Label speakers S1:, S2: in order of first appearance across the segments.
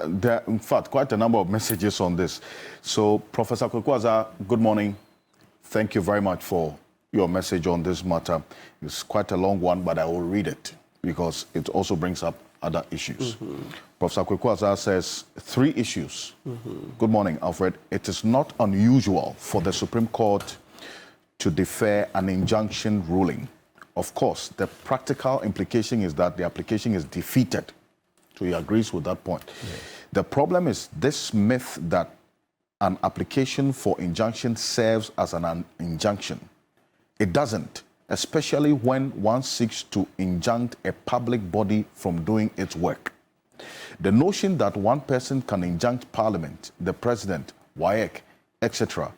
S1: there, in fact, quite a number of messages on this. So, Professor Kwaku-Azah, good morning. Thank you very much for your message on this matter. It's quite a long one, but I will read it because it also brings up other issues. Professor Kwaku-Azah says 3 issues. Good morning, Alfred. It is not unusual for the Supreme Court to defer an injunction ruling. Of course, the practical implication is that the application is defeated. So he agrees with that point. Yeah. The problem is this myth that an application for injunction serves as an injunction. It doesn't, especially when one seeks to injunct a public body from doing its work. The notion that one person can injunct Parliament, the President, WAEC, etc.,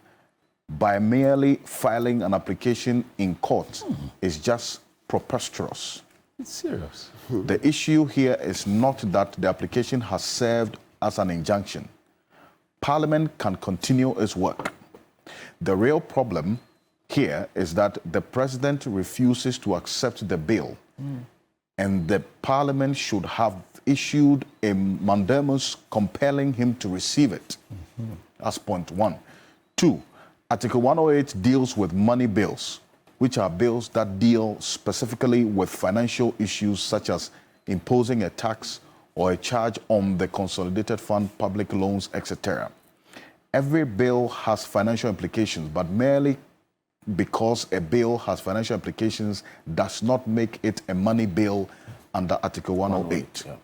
S1: by merely filing an application in court is just preposterous.
S2: It's serious.
S1: The issue here is not that the application has served as an injunction. Parliament can continue its work. The real problem here is that the President refuses to accept the bill, and the Parliament should have issued a mandamus compelling him to receive it. That's point 1. 2, Article 108 deals with money bills, which are bills that deal specifically with financial issues such as imposing a tax or a charge on the consolidated fund, public loans, etc. Every bill has financial implications, but merely because a bill has financial implications does not make it a money bill under Article 108. Yeah.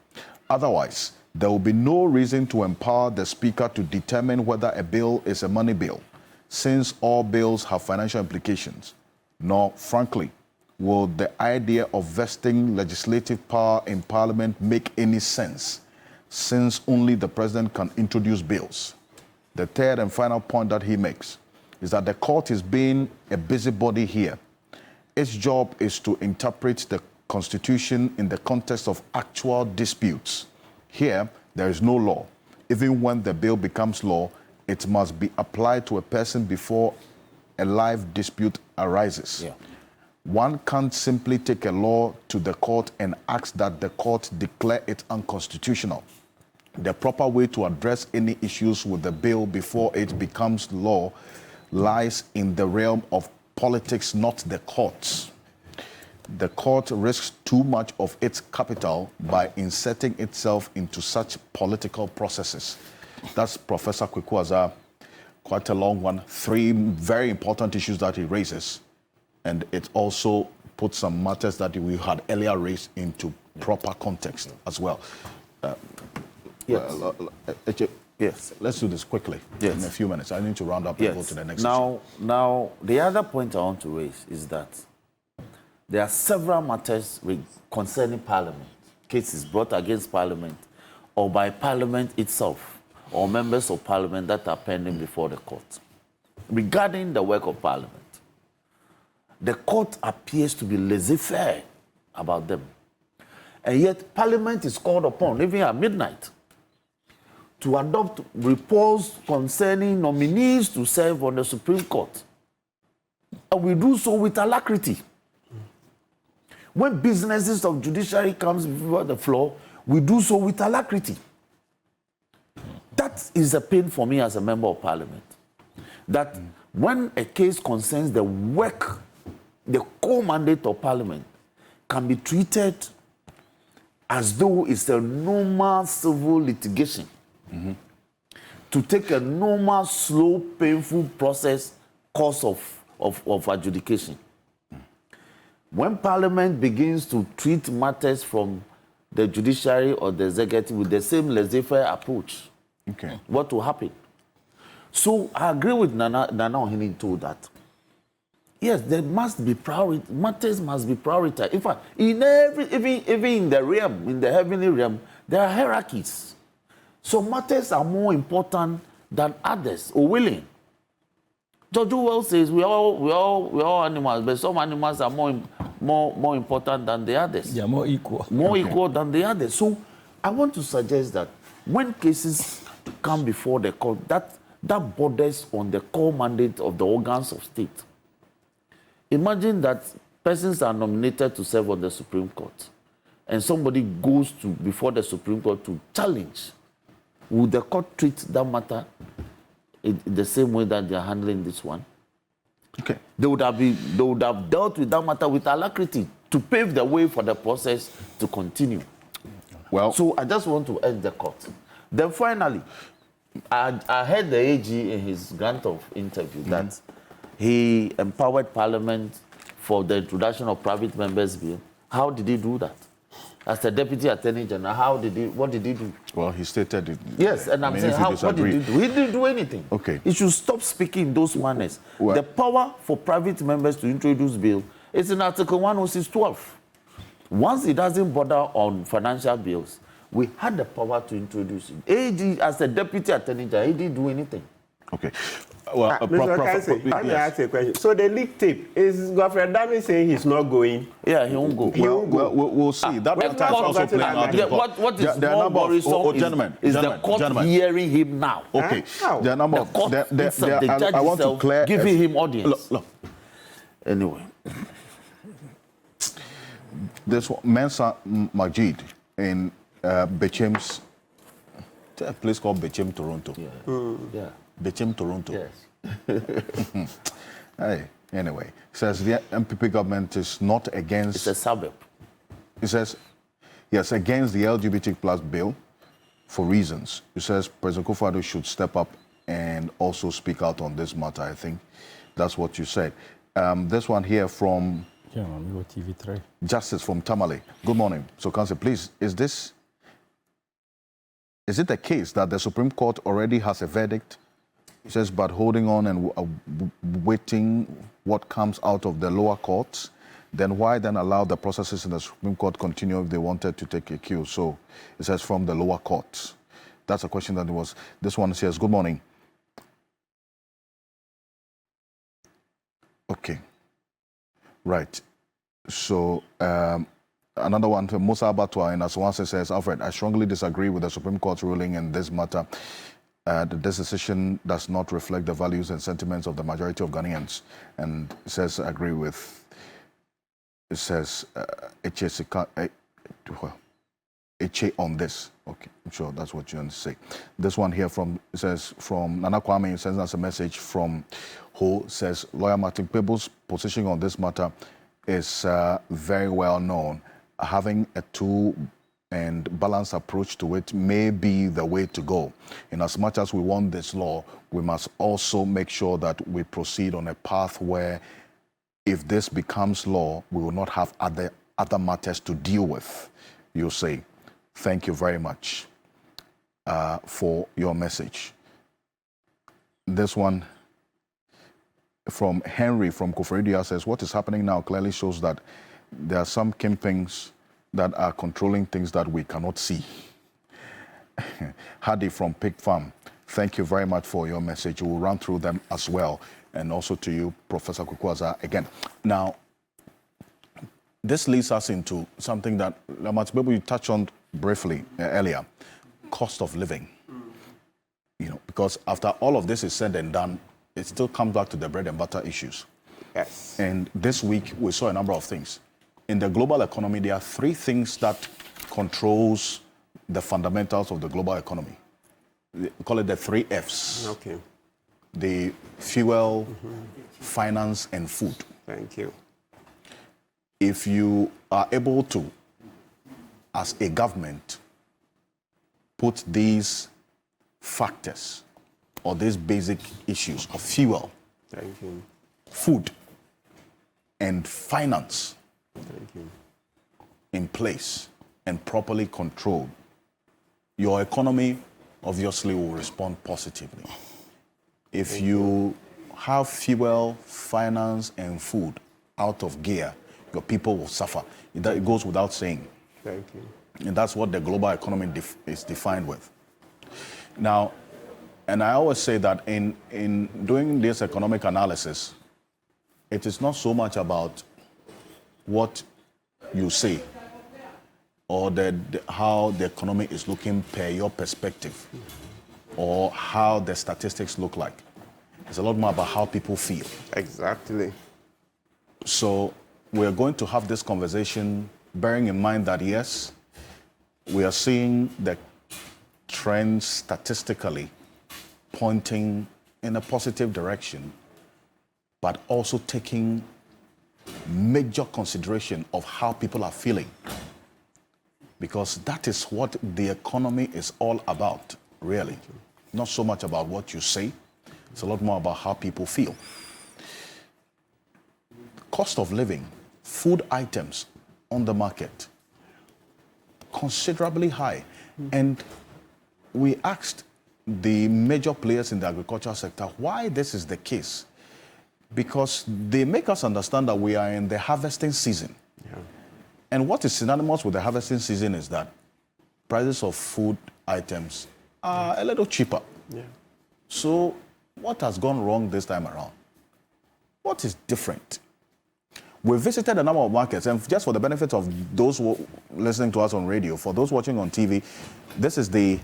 S1: Otherwise, there will be no reason to empower the Speaker to determine whether a bill is a money bill, since all bills have financial implications. Nor, frankly, will the idea of vesting legislative power in Parliament make any sense, since only the President can introduce bills. The third and final point that he makes is that the court is being a busybody here. Its job is to interpret the Constitution in the context of actual disputes. Here, there is no law. Even when the bill becomes law, it must be applied to a person before a live dispute arises. Yeah. One can't simply take a law to the court and ask that the court declare it unconstitutional. The proper way to address any issues with the bill before it becomes law lies in the realm of politics, not the courts. The court risks too much of its capital by inserting itself into such political processes. That's Professor Kwaku-Azah, quite a long one, 3 very important issues that he raises. And it also puts some matters that we had earlier raised into proper context as well.
S2: Yes.
S1: Let's do this quickly in a few minutes. I need to round up and go to the next
S2: issue. Now, the other point I want to raise is that there are several matters concerning Parliament, cases brought against Parliament or by Parliament itself or members of Parliament that are pending before the court. Regarding the work of Parliament, the court appears to be laissez-faire about them. And yet Parliament is called upon, even at midnight, to adopt reports concerning nominees to serve on the Supreme Court. And we do so with alacrity. When businesses of judiciary comes before the floor, we do so with alacrity. That is a pain for me as a member of Parliament. That when a case concerns the work, the core mandate of Parliament can be treated as though it's a normal civil litigation. To take a normal, slow, painful process course of adjudication. When Parliament begins to treat matters from the judiciary or the executive with the same laissez-faire approach, what will happen? So I agree with Nana Ohene told that. Yes, there must be priority. Matters must be prioritized. In fact, even in the realm, in the heavenly realm, there are hierarchies. Some matters are more important than others, or willing. George Orwell says we all animals, but some animals are more important than the others.
S3: Yeah, more equal.
S2: More equal than the others. So I want to suggest that when cases come before the court, that borders on the core mandate of the organs of state. Imagine that persons are nominated to serve on the Supreme Court, and somebody goes before the Supreme Court to challenge Would the court treat that matter in the same way that they are handling this one?
S1: Okay.
S2: They would have dealt with that matter with alacrity to pave the way for the process to continue.
S1: Well,
S2: So I just want to urge the court. Then finally, I heard the AG in his grant of interview that he empowered Parliament for the introduction of private members' bill. How did he do that? As the Deputy Attorney General, what did he do?
S1: well, he stated it.
S2: Yes, and I'm saying, what did he do? He didn't do anything.
S1: Okay.
S2: He should stop speaking in those manners.
S1: Well,
S2: the power for private members to introduce bill is in Article 106(12). Once he doesn't bother on financial bills, we had the power to introduce it. AG, as a Deputy Attorney General, he didn't do anything.
S1: Okay. Well,
S3: Mr. Kansi, let me ask you a question. So the leak tape, is Godfrey Dami saying he's not going?
S2: Yeah, he won't go.
S1: We'll see. That
S3: well,
S1: matter is also playing out.
S2: Yeah, what is
S1: there are
S2: more
S1: number of-
S2: worrisome is the court hearing him now.
S1: Okay.
S3: How?
S1: There are number
S2: The
S1: of-
S2: court
S1: there-
S2: itself, the judge
S1: I want to
S2: itself
S1: clear
S2: giving him audience.
S1: Look.
S2: Anyway,
S1: This one, Mensa Majid in Becham's, a place called Bechem, Toronto.
S2: yeah,
S1: Bechem, Toronto.
S2: yes.
S1: Hey, anyway, says the MPP government is not against.
S2: It's a suburb.
S1: It says, yes, against the LGBT plus bill for reasons. It says President Kufuor should step up and also speak out on this matter. I think that's what you said. This one here from
S4: Yeah, we go TV3.
S1: Justice from Tamale. Good morning. So, Council, please, is it the case that the Supreme Court already has a verdict? It says, but holding on and waiting what comes out of the lower courts, then why then allow the processes in the Supreme Court continue if they wanted to take a cue? So it says from the lower courts. That's a question that was. This one says, good morning. Okay. Right. So another one from Musa Abatwa in Aswanse says, Alfred, I strongly disagree with the Supreme Court's ruling in this matter. This decision does not reflect the values and sentiments of the majority of Ghanaians. And it says, I agree with, it says, Eche on this. Okay, I'm sure that's what you want to say. This one here from, it says, from Nana Kwame sends us a message from Ho, says, Lawyer Martin Pebbles' position on this matter is very well known. Having a two and balanced approach to it may be the way to go. In as much as we want this law, we must also make sure that we proceed on a path where if this becomes law, we will not have other matters to deal with. You say, thank you very much for your message. This one from Henry from Koforidia says, what is happening now clearly shows that there are some kingpins that are controlling things that we cannot see. Hadi from Pig Farm, thank you very much for your message. We'll run through them as well. And also to you, Professor Kukwaza, again. Now, this leads us into something that maybe you touched on briefly earlier, cost of living. You know, because after all of this is said and done, it still comes back to the bread and butter issues.
S3: Yes.
S1: And this week, we saw a number of things. In the global economy, there are three things that controls the fundamentals of the global economy. We call it the 3 Fs.
S3: Okay.
S1: The fuel, finance, and food.
S3: Thank you.
S1: If you are able to, as a government, put these factors or these basic issues of fuel,
S3: Thank you.
S1: food, and finance
S3: Thank you.
S1: in place and properly controlled, your economy obviously will respond positively. If you have fuel, finance, and food out of gear, your people will suffer. It goes without saying.
S3: Thank you.
S1: And that's what the global economy is defined with. Now, and I always say that in doing this economic analysis, it is not so much about what you say or how the economy is looking per your perspective or how the statistics look like. It's a lot more about how people feel.
S3: Exactly.
S1: So we're going to have this conversation bearing in mind that, yes, we are seeing the trends statistically pointing in a positive direction, but also taking major consideration of how people are feeling. Because that is what the economy is all about, really. Not so much about what you say, it's a lot more about how people feel. Cost of living, food items on the market, considerably high. And we asked the major players in the agricultural sector why this is the case. Because they make us understand that we are in the harvesting season. Yeah. And what is synonymous with the harvesting season is that prices of food items are a little cheaper. Yeah. So what has gone wrong this time around? What is different? We visited a number of markets, and just for the benefit of those who listening to us on radio, for those watching on TV, this is the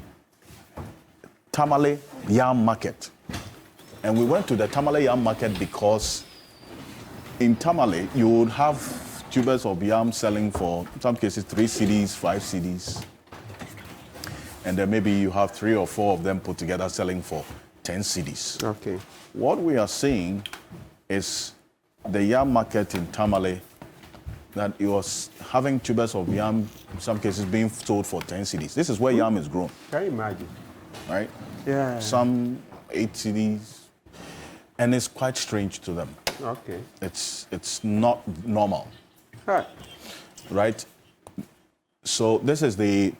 S1: Tamale Yam Market. And we went to the Tamale Yam Market because in Tamale, you would have tubers of yam selling for, in some cases, 3 cedis, 5 cedis. And then maybe you have 3 or 4 of them put together selling for 10 cedis.
S3: Okay.
S1: What we are seeing is the yam market in Tamale, that it was having tubers of yam, in some cases, being sold for 10 cedis. This is where yam is grown.
S3: Can you imagine?
S1: Right?
S3: Yeah.
S1: Some 8 cedis. And it's quite strange to them.
S3: Okay.
S1: It's not normal.
S3: Huh.
S1: Right? So this is the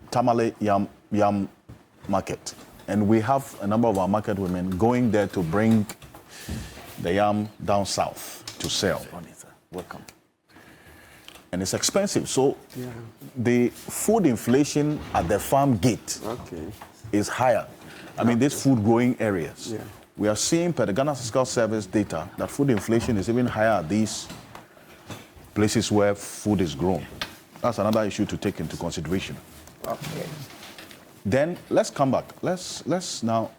S1: Tamale Yam Market. And we have a number of our market women going there to bring the yam down south to sell.
S2: Welcome.
S1: And it's expensive. So the food inflation at the farm gate is higher. I mean, these food growing areas. Yeah. We are seeing per the Ghana Statistical Service data that food inflation is even higher at these places where food is grown. That's another issue to take into consideration. Okay. Then let's come back. Let's go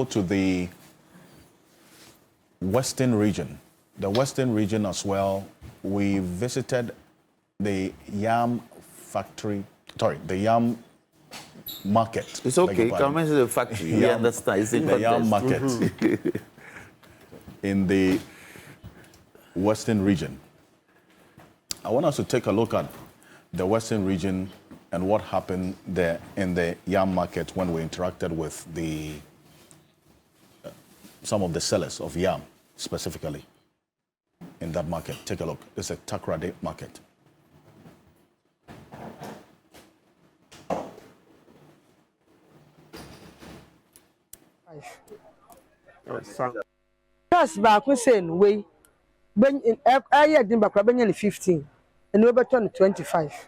S1: to the Western region. The Western region as well. We visited the yam factory. Sorry, the yam market.
S2: It's okay. Come into the factory. We understand. It's
S1: the yam market in the Western region. I want us to take a look at the Western region and what happened there in the yam market when we interacted with the some of the sellers of yam specifically in that market. Take a look. It's a Takoradi market.
S4: Yes, back we say way. Ben I didn't back 15 and we turn 25.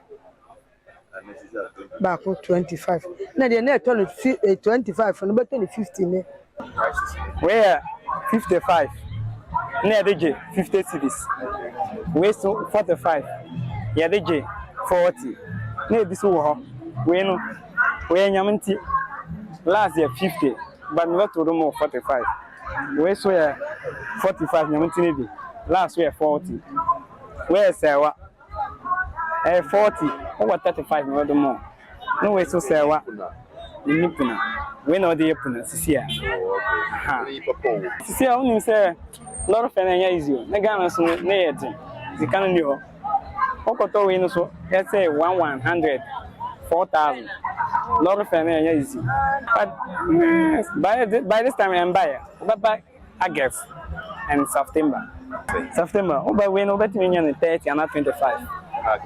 S4: Back 25. Now the net turn 25 and we turn 15.
S5: Where 55. Near DJ 50 cities. West 45. Yeah, DJ 40. Near this one. We know where Yamanti last year 50, but not to more 45. We swear 45 Yamanti last year 40. Where's Sarah? 40 over 35 no more. No way so Sarah. We know the opponent. Sisia. Sisia only say a lot of fenya is you. Nagana so near it. The can know. Okoto we no so let's say 100 4,000. Lot of fenya is you. But by this time I'm buyer. But by August and September. Over we no better in 30 and not 25. I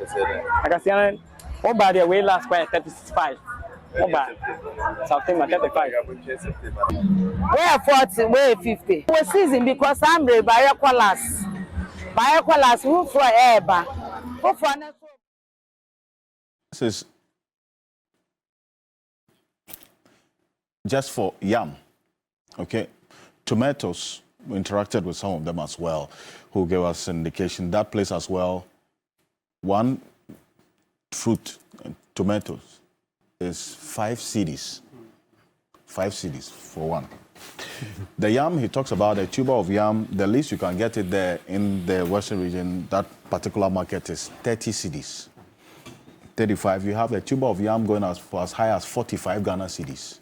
S5: can see over the way last by 35. Over September 35.
S4: Where 40, where 50. We season because I'm the buyer class. Who for ever. Who for
S1: this is just for yam. Okay. Tomatoes, we interacted with some of them as well, who gave us an indication. That place as well, one fruit, tomatoes, is 5 cedis. 5 cedis for one. The yam, he talks about a tuber of yam, the least you can get it there in the Western region, that particular market is 30 cedis. 35, you have a tuber of yam going for as high as 45 Ghana cedis.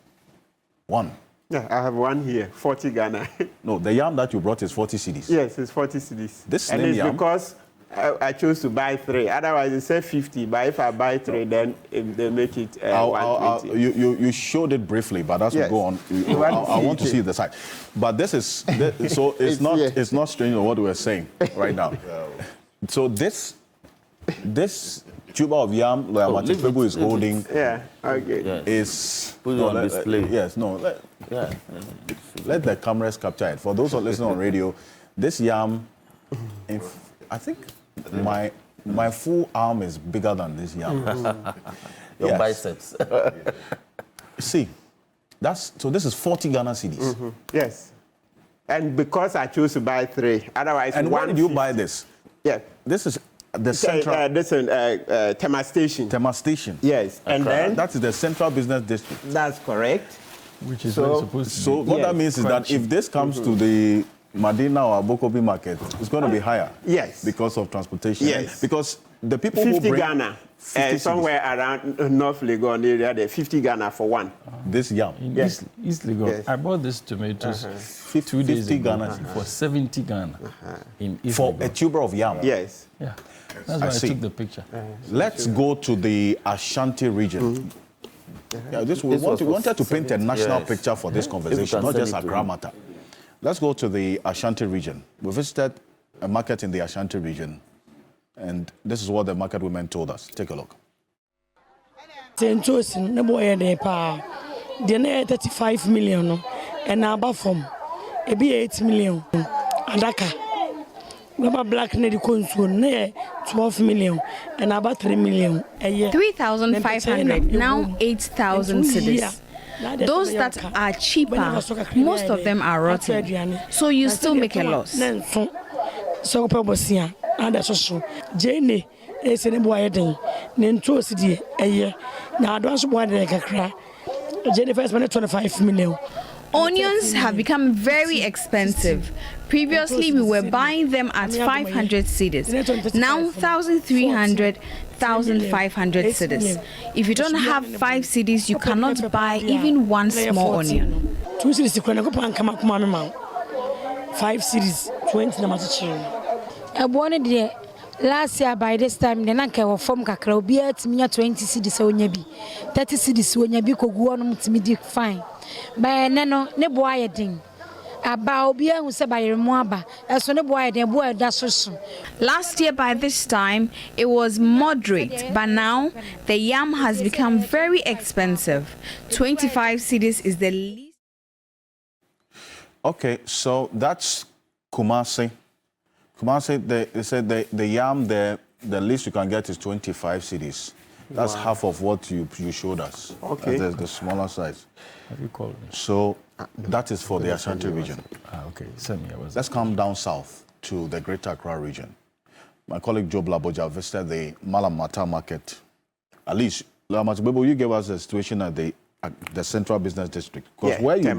S1: One.
S3: Yeah, I have one here, 40 Ghana.
S1: No, the yam that you brought is 40 cedis.
S3: Yes, it's 40 cedis.
S1: This
S3: and
S1: slim
S3: it's
S1: yam,
S3: because I chose to buy 3. Otherwise, it said 50. But if I buy 3, then they make it 120.
S1: you showed it briefly, but as
S3: Yes.
S1: we go on, I want to see the side. But this is so it's not strange what we're saying right now. So this tuber of yam that Matipebu is holding is
S2: put it on display.
S1: Let the cameras capture it. For those who are listening on radio, this yam, I think my full arm is bigger than this yam.
S2: Your biceps.
S1: See, this is 40 Ghana cedis.
S3: Yes. And because I chose to buy 3, otherwise.
S1: And where did you buy this?
S3: Yeah.
S1: This is the central.
S3: This is Tema Station.
S1: Tema Station.
S3: Yes. And then
S1: that is the central business district.
S3: that's correct.
S6: Which is supposed to be.
S1: So what that means is that if this comes to the Madina or Abokobi market, it's going to be higher.
S3: Yes.
S1: Because of transportation.
S3: Yes.
S1: Because the people
S3: 50
S1: who bring
S3: Ghana.
S1: 50
S3: somewhere around North Legon area, there 50 Ghana for one.
S1: this yam.
S6: In
S3: Yes.
S6: East Legon.
S3: Yes.
S6: I bought these tomatoes
S1: 2
S6: days
S1: 50
S6: ago
S1: Ghana
S6: for 70 Ghana in East
S1: for
S6: Legon.
S1: a tuber of yam.
S3: Yes.
S6: Yeah, that's why I
S1: see.
S6: took the picture.
S1: Let's go to the Ashanti region. Yeah, we wanted to paint a national picture for this conversation, not just Accra matter. Let's go to the Ashanti region. We visited a market in the Ashanti region, and this is what the market women told us. Take a look.
S7: Tentosin, ne boy de pa. The na 35 million no, and aba from e be 8 million. Adaka. Baba black ne di konsuo ne 12 million and about 3 million a year.
S8: 3,500, now 8,000 cedis. Those that are cheaper, most of them are rotten. So you still make a loss.
S7: So Pobosia, and that's so. Jane is in a boy day, Nento City a year. Now I don't want to cry. Jenny first 25 million.
S8: Onions have become very expensive. Previously, we were buying them at 500 cedis. Now, 1,300, 1,500 cedis. If you don't have 5 cedis, you cannot buy even one small onion.
S7: 2 cedis, come on, 5 cedis, 20 na
S9: I wanted the last year by this time, the Nanka or from Kakra, be at me 20 cedis on yabi, 30 cedis when you be go on to me fine. By Nano, ne boy ding. About be who said by Moaba, as when a boy the boy that's so.
S8: Last year by this time, it was moderate, but now the yam has become very expensive. 25 cedis is the least.
S1: Okay, so that's Kumasi. Kumasi, they said the yam, the least you can get is 25 cedis. That's half of what you showed us.
S3: Okay.
S1: The smaller size.
S6: Have you called me?
S1: So that is for the Ashanti region.
S6: Okay, send me.
S1: Let's come down south to the Greater Accra region. My colleague Joe Blaboja visited the Malam Mata market. At least, Lamatibebu, you gave us a situation at the central business district. Because where you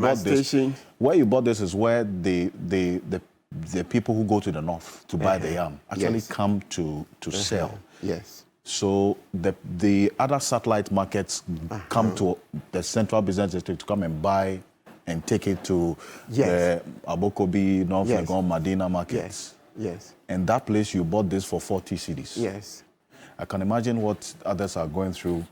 S1: bought this is where the people who go to the north to buy the yam actually come to sell.
S3: Yes.
S1: So the other satellite markets come to the central business district to come and buy and take it to the Abokobi, North Legon, Madina markets.
S3: Yes.
S1: And that place you bought this for 40 cedis.
S3: Yes.
S1: I can imagine what others are going through.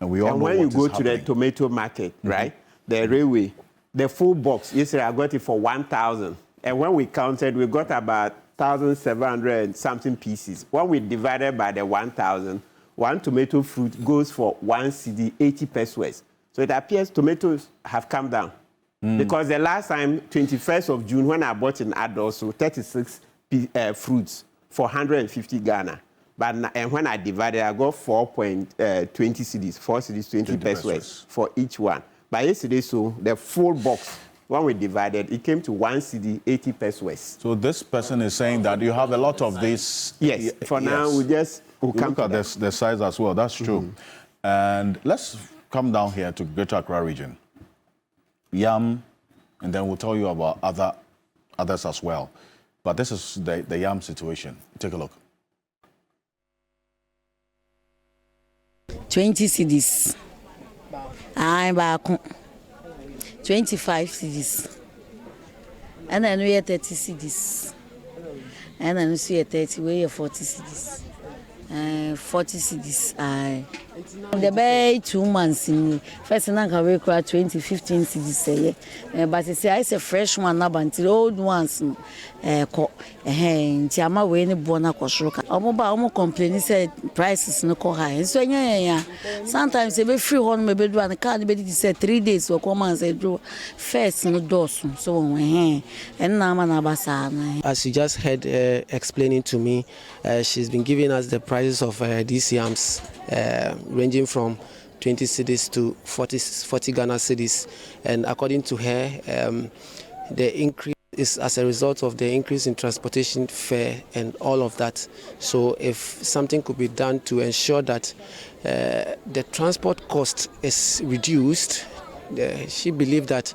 S1: And we all know
S3: when you
S1: what
S3: go
S1: is
S3: to the
S1: happening.
S3: tomato market, right? The railway, the full box, yesterday I got it for 1,000. And when we counted, we got about 1,700 and something pieces. When we divided by the 1,000, one tomato fruit goes for 1 cedi, 80 pesos. So it appears tomatoes have come down. Because the last time, 21st of June, when I bought in Adoso, 36 fruits for 150 Ghana. But and when I divided, I got 4.20 cedis, 4 cedis, 20 pesos for each one. But yesterday, so the full box, when we divided, it came to 1 cedi, 80 pesos.
S1: So this person is saying that you have a lot of this.
S3: Yes, for now, we'll come
S1: look at the size as well. That's true. And let's come down here to Greater Accra region. Yam, and then we'll tell you about others as well. But this is the yam situation. Take a look.
S4: 20 cedis. I'm back 25 cedis. And then we are 30 cedis. And then we are 30, we are 40 cedis. 40 cedis. The bay 2 months in first and I will cry 2015 cedis. But it's a fresh one up until old ones. Tiama way in Bona Koshoka. Omoba complaining said prices no co high. So sometimes a free one maybe do and can't be said 3 days or come and say do first no dos. So and Naman Abasana.
S10: As you just heard explaining to me, she's been giving us the prices of these yams ranging from 20 cedis to 40 Ghana cedis. And according to her, the increase is as a result of the increase in transportation fare and all of that. So if something could be done to ensure that the transport cost is reduced, she believed that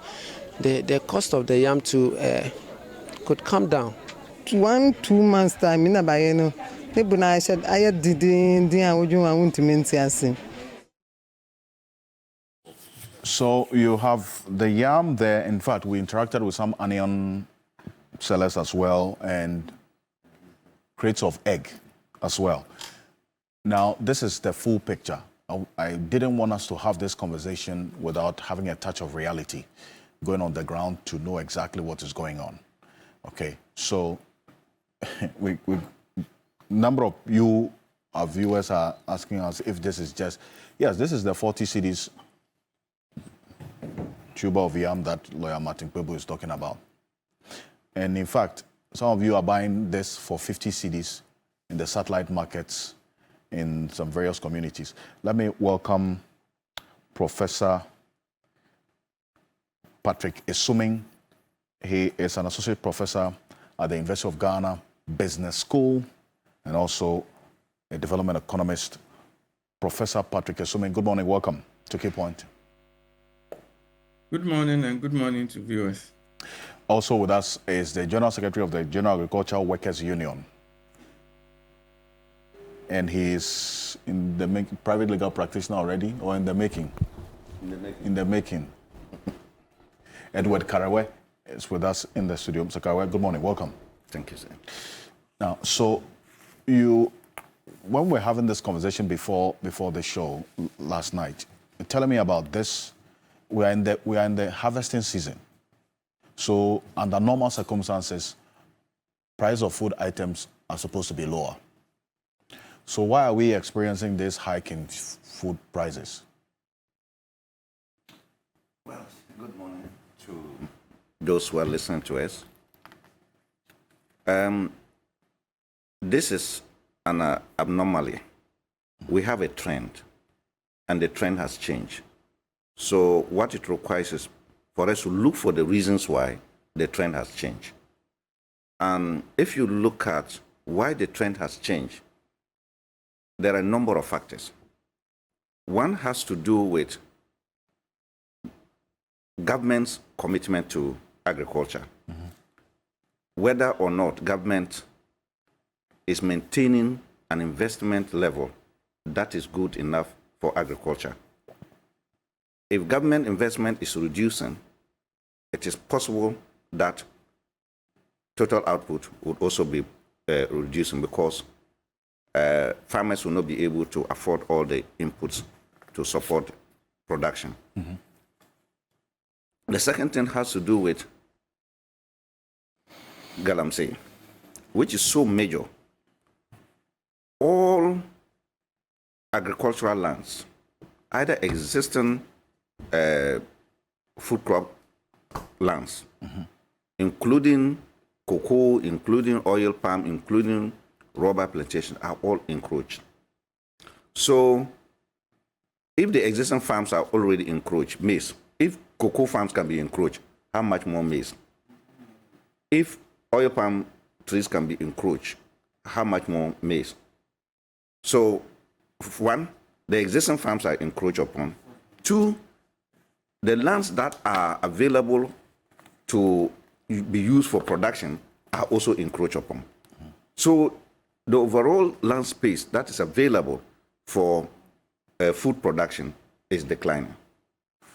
S10: the cost of the yam could come down.
S11: 1-2 months time in Abayeno, I said I had
S1: So you have the yam there. In fact, we interacted with some onion sellers as well and crates of egg as well. Now, this is the full picture. I didn't want us to have this conversation without having a touch of reality, going on the ground to know exactly what is going on. Okay, so we number of you, our viewers, are asking us if this is just, yes, this is the 40 cedis tuber of yam that lawyer Martin Kpebu is talking about. And in fact, some of you are buying this for 50 cedis in the satellite markets in some various communities. Let me welcome Professor Patrick Esuming. He is an associate professor at the University of Ghana Business School and also a development economist. Professor Patrick Esuming, good morning, welcome to Key Point.
S12: Good morning and good morning to viewers.
S1: Also with us is the General Secretary of the General Agricultural Workers Union. And he's in the private legal practitioner already, or in the making? In the making. Edward Karawe is with us in the studio. Mr. Karawe, good morning, welcome.
S13: Thank you, sir.
S1: Now, so when we're having this conversation before the show last night, telling me about this, we are in the harvesting season. So under normal circumstances, price of food items are supposed to be lower. So why are we experiencing this hike in food prices?
S13: Well, good morning to those who are listening to us. This is an abnormality. We have a trend, and the trend has changed. So what it requires is for us to look for the reasons why the trend has changed. And if you look at why the trend has changed, there are a number of factors. One has to do with government's commitment to agriculture. Mm-hmm. Whether or not government is maintaining an investment level that is good enough for agriculture. If government investment is reducing, it is possible that total output would also be reducing because farmers will not be able to afford all the inputs to support production. Mm-hmm. The second thing has to do with Galamsey, which is so major. All agricultural lands, either existing food crop lands, mm-hmm. including cocoa, including oil palm, including rubber plantation, are all encroached. So if the existing farms are already encroached, maize, if cocoa farms can be encroached, how much more maize? If oil palm trees can be encroached, how much more maize? So, one, the existing farms are encroached upon. Two, the lands that are available to be used for production are also encroached upon. So, the overall land space that is available for food production is declining.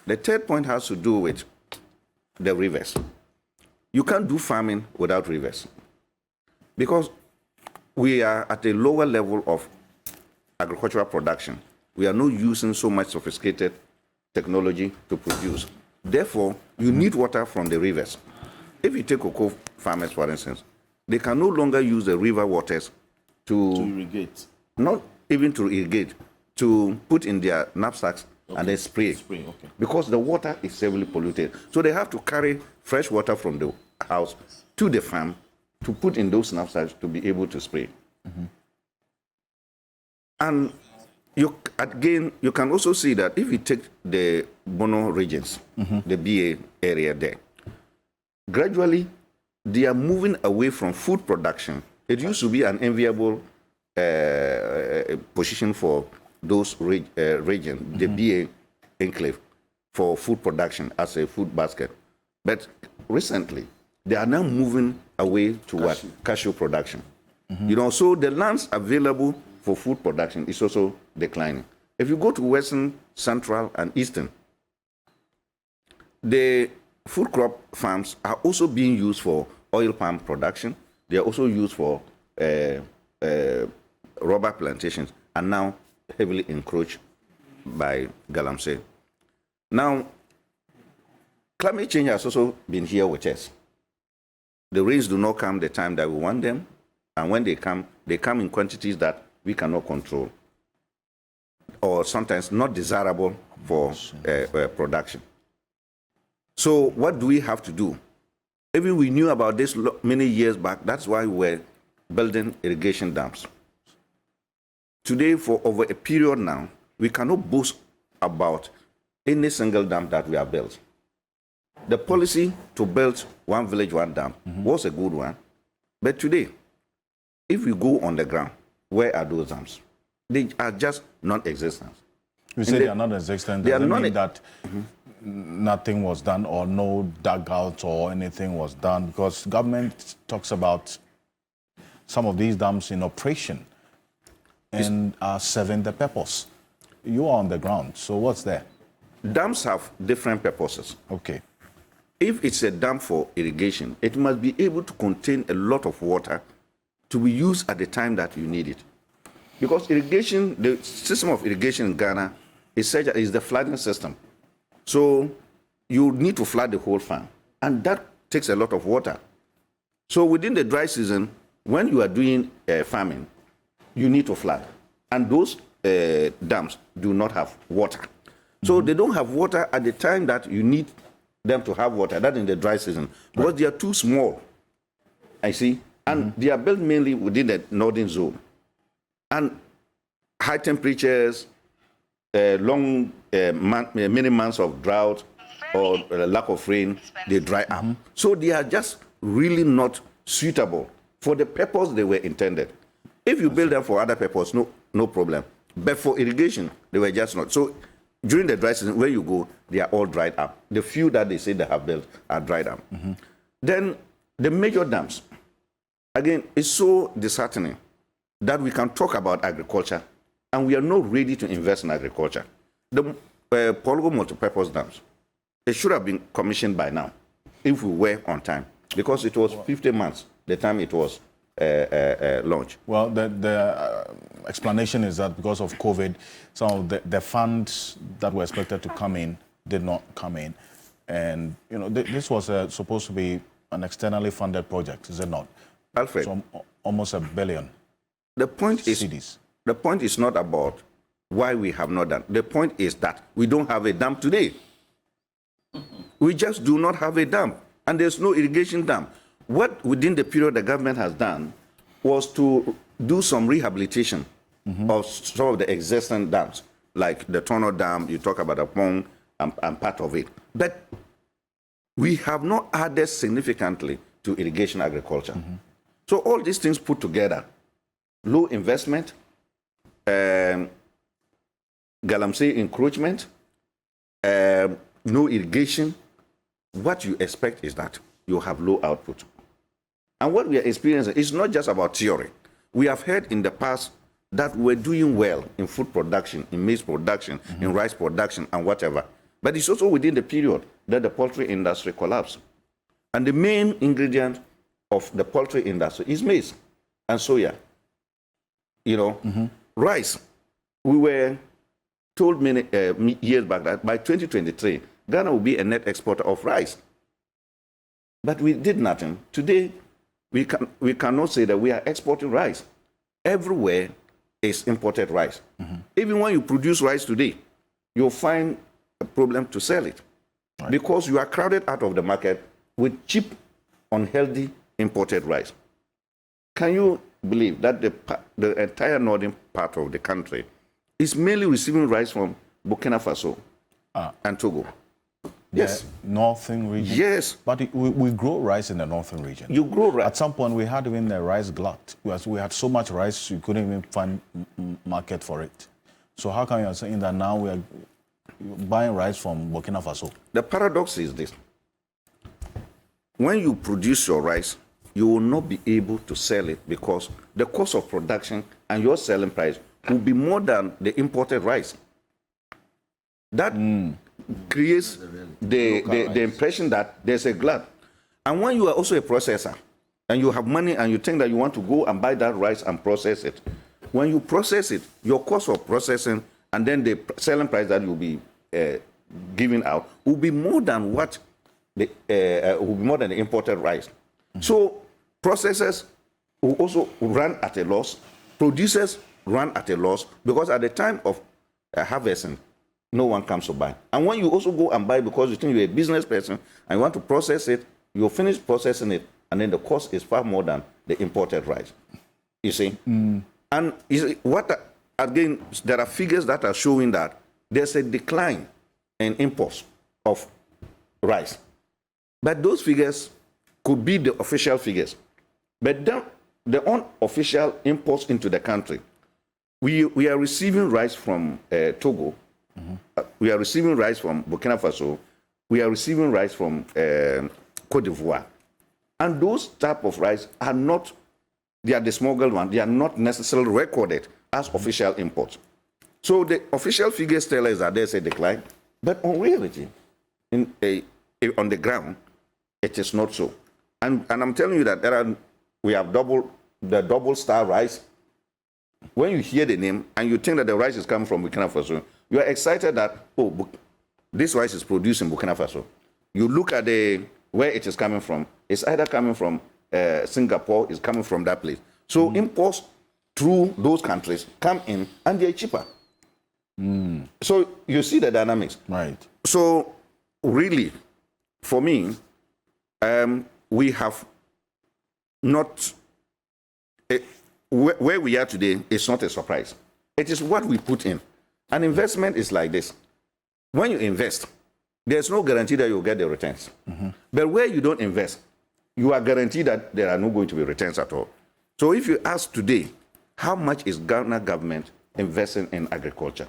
S13: The third point has to do with the rivers. You can't do farming without rivers because we are at a lower level of agricultural production. We are not using so much sophisticated technology to produce. Therefore, you need water from the rivers. If you take cocoa farmers, for instance, they can no longer use the river waters to
S2: irrigate.
S13: Not even to irrigate, to put in their knapsacks and then spray. Because the water is heavily polluted. So they have to carry fresh water from the house to the farm to put in those knapsacks to be able to spray. And you can also see that if you take the Bono regions, the BA area there, gradually they are moving away from food production. It used to be an enviable position for those regions, the BA enclave, for food production as a food basket. But recently, they are now moving away to cashew production. You know, so the lands available for food production is also declining. If you go to Western, Central, and Eastern, the food crop farms are also being used for oil palm production. They are also used for rubber plantations, and now heavily encroached by Galamsey. Now, climate change has also been here with us. The rains do not come the time that we want them, and when they come in quantities that we cannot control, or sometimes not desirable for production. So what do we have to do? Even we knew about this many years back. That's why we're building irrigation dams. Today, for over a period now, we cannot boast about any single dam that we have built. The policy to build one village, one dam was a good one. But today, if we go on the ground, where are those dams? They are just non-existent.
S1: You say they are non-existent. Does it mean that nothing was done or no dugout or anything was done? Because government talks about some of these dams in operation and are serving the purpose. You are on the ground, so what's there?
S13: Dams have different purposes.
S1: Okay.
S13: If it's a dam for irrigation, it must be able to contain a lot of water to be used at the time that you need it. Because irrigation, the system of irrigation in Ghana is such that it's the flooding system. So you need to flood the whole farm, and that takes a lot of water. So within the dry season, when you are doing farming, you need to flood. And those dams do not have water. So they don't have water at the time that you need them to have water, that in the dry season, because they are too small, I see, and they are built mainly within the northern zone. And high temperatures, many months of drought or lack of rain, they dry up. So they are just really not suitable for the purpose they were intended. If you build them for other purpose, no problem. But for irrigation, they were just not. So during the dry season, where you go, they are all dried up. The few that they say they have built are dried up. Then the major dams, again, it's so disheartening that we can talk about agriculture and we are not ready to invest in agriculture. The Polgo multipurpose dams, it should have been commissioned by now if we were on time, because it was 50 months the time it was launched.
S1: Well, the explanation is that because of COVID, some of the funds that were expected to come in did not come in. And, you know, this was supposed to be an externally funded project, is it not?
S13: Alfred.
S1: So almost $1 billion.
S13: The point is not about why we have not done. The point is that we don't have a dam today. We just do not have a dam, and there's no irrigation dam. What within the period the government has done was to do some rehabilitation of some of the existing dams, like the Tono Dam, you talk about the Pong and part of it. But we have not added significantly to irrigation agriculture. So all these things put together, low investment, Galamsey encroachment, no irrigation, what you expect is that you have low output. And what we are experiencing is not just about theory. We have heard in the past that we're doing well in food production, in maize production, in rice production, and whatever. But it's also within the period that the poultry industry collapsed. And the main ingredient of the poultry industry is maize and soya. You know, rice. We were told many years back that by 2023, Ghana will be a net exporter of rice. But we did nothing. Today, we cannot say that we are exporting rice. Everywhere is imported rice. Even when you produce rice today, you'll find a problem to sell it. Right. Because you are crowded out of the market with cheap, unhealthy imported rice. Can you believe that the entire northern part of the country is mainly receiving rice from Burkina Faso and Togo? Yes.
S1: Northern region?
S13: Yes.
S1: But we grow rice in the northern region.
S13: You grow rice.
S1: At some point, we had even a rice glut. We had so much rice, we couldn't even find market for it. So how come you're saying that now we are buying rice from Burkina Faso? The
S13: paradox is this. When you produce your rice, you will not be able to sell it because the cost of production and your selling price will be more than the imported rice. That creates the impression that there's a glut. And when you are also a processor and you have money and you think that you want to go and buy that rice and process it, when you process it, your cost of processing and then the selling price that you'll be giving out will be more than what will be more than the imported rice. So processors will also run at a loss. Producers run at a loss because at the time of harvesting, no one comes to buy. And when you also go and buy because you think you're a business person and you want to process it, you'll finish processing it, and then the cost is far more than the imported rice. You see? And you see, again, there are figures that are showing that there's a decline in imports of rice. But those figures could be the official figures. But the unofficial imports into the country, we are receiving rice from Togo, we are receiving rice from Burkina Faso, we are receiving rice from Cote d'Ivoire. And those type of rice are not, they are the smuggled ones, they are not necessarily recorded as official imports. So the official figures tell us that there's a decline, but in reality, on the ground, it is not so. And I'm telling you that we have the double star rice. When you hear the name and you think that the rice is coming from Burkina Faso, you are excited that, oh, this rice is produced in Burkina Faso. You look at where it is coming from. It's either coming from Singapore, it's coming from that place. So imports through those countries come in and they're cheaper. So you see the dynamics.
S1: Right.
S13: So really, for me, we have not, where we are today is not a surprise. It is what we put in. An investment is like this. When you invest, there's no guarantee that you'll get the returns. But where you don't invest, you are guaranteed that there are not going to be returns at all. So if you ask today, how much is Ghana government investing in agriculture?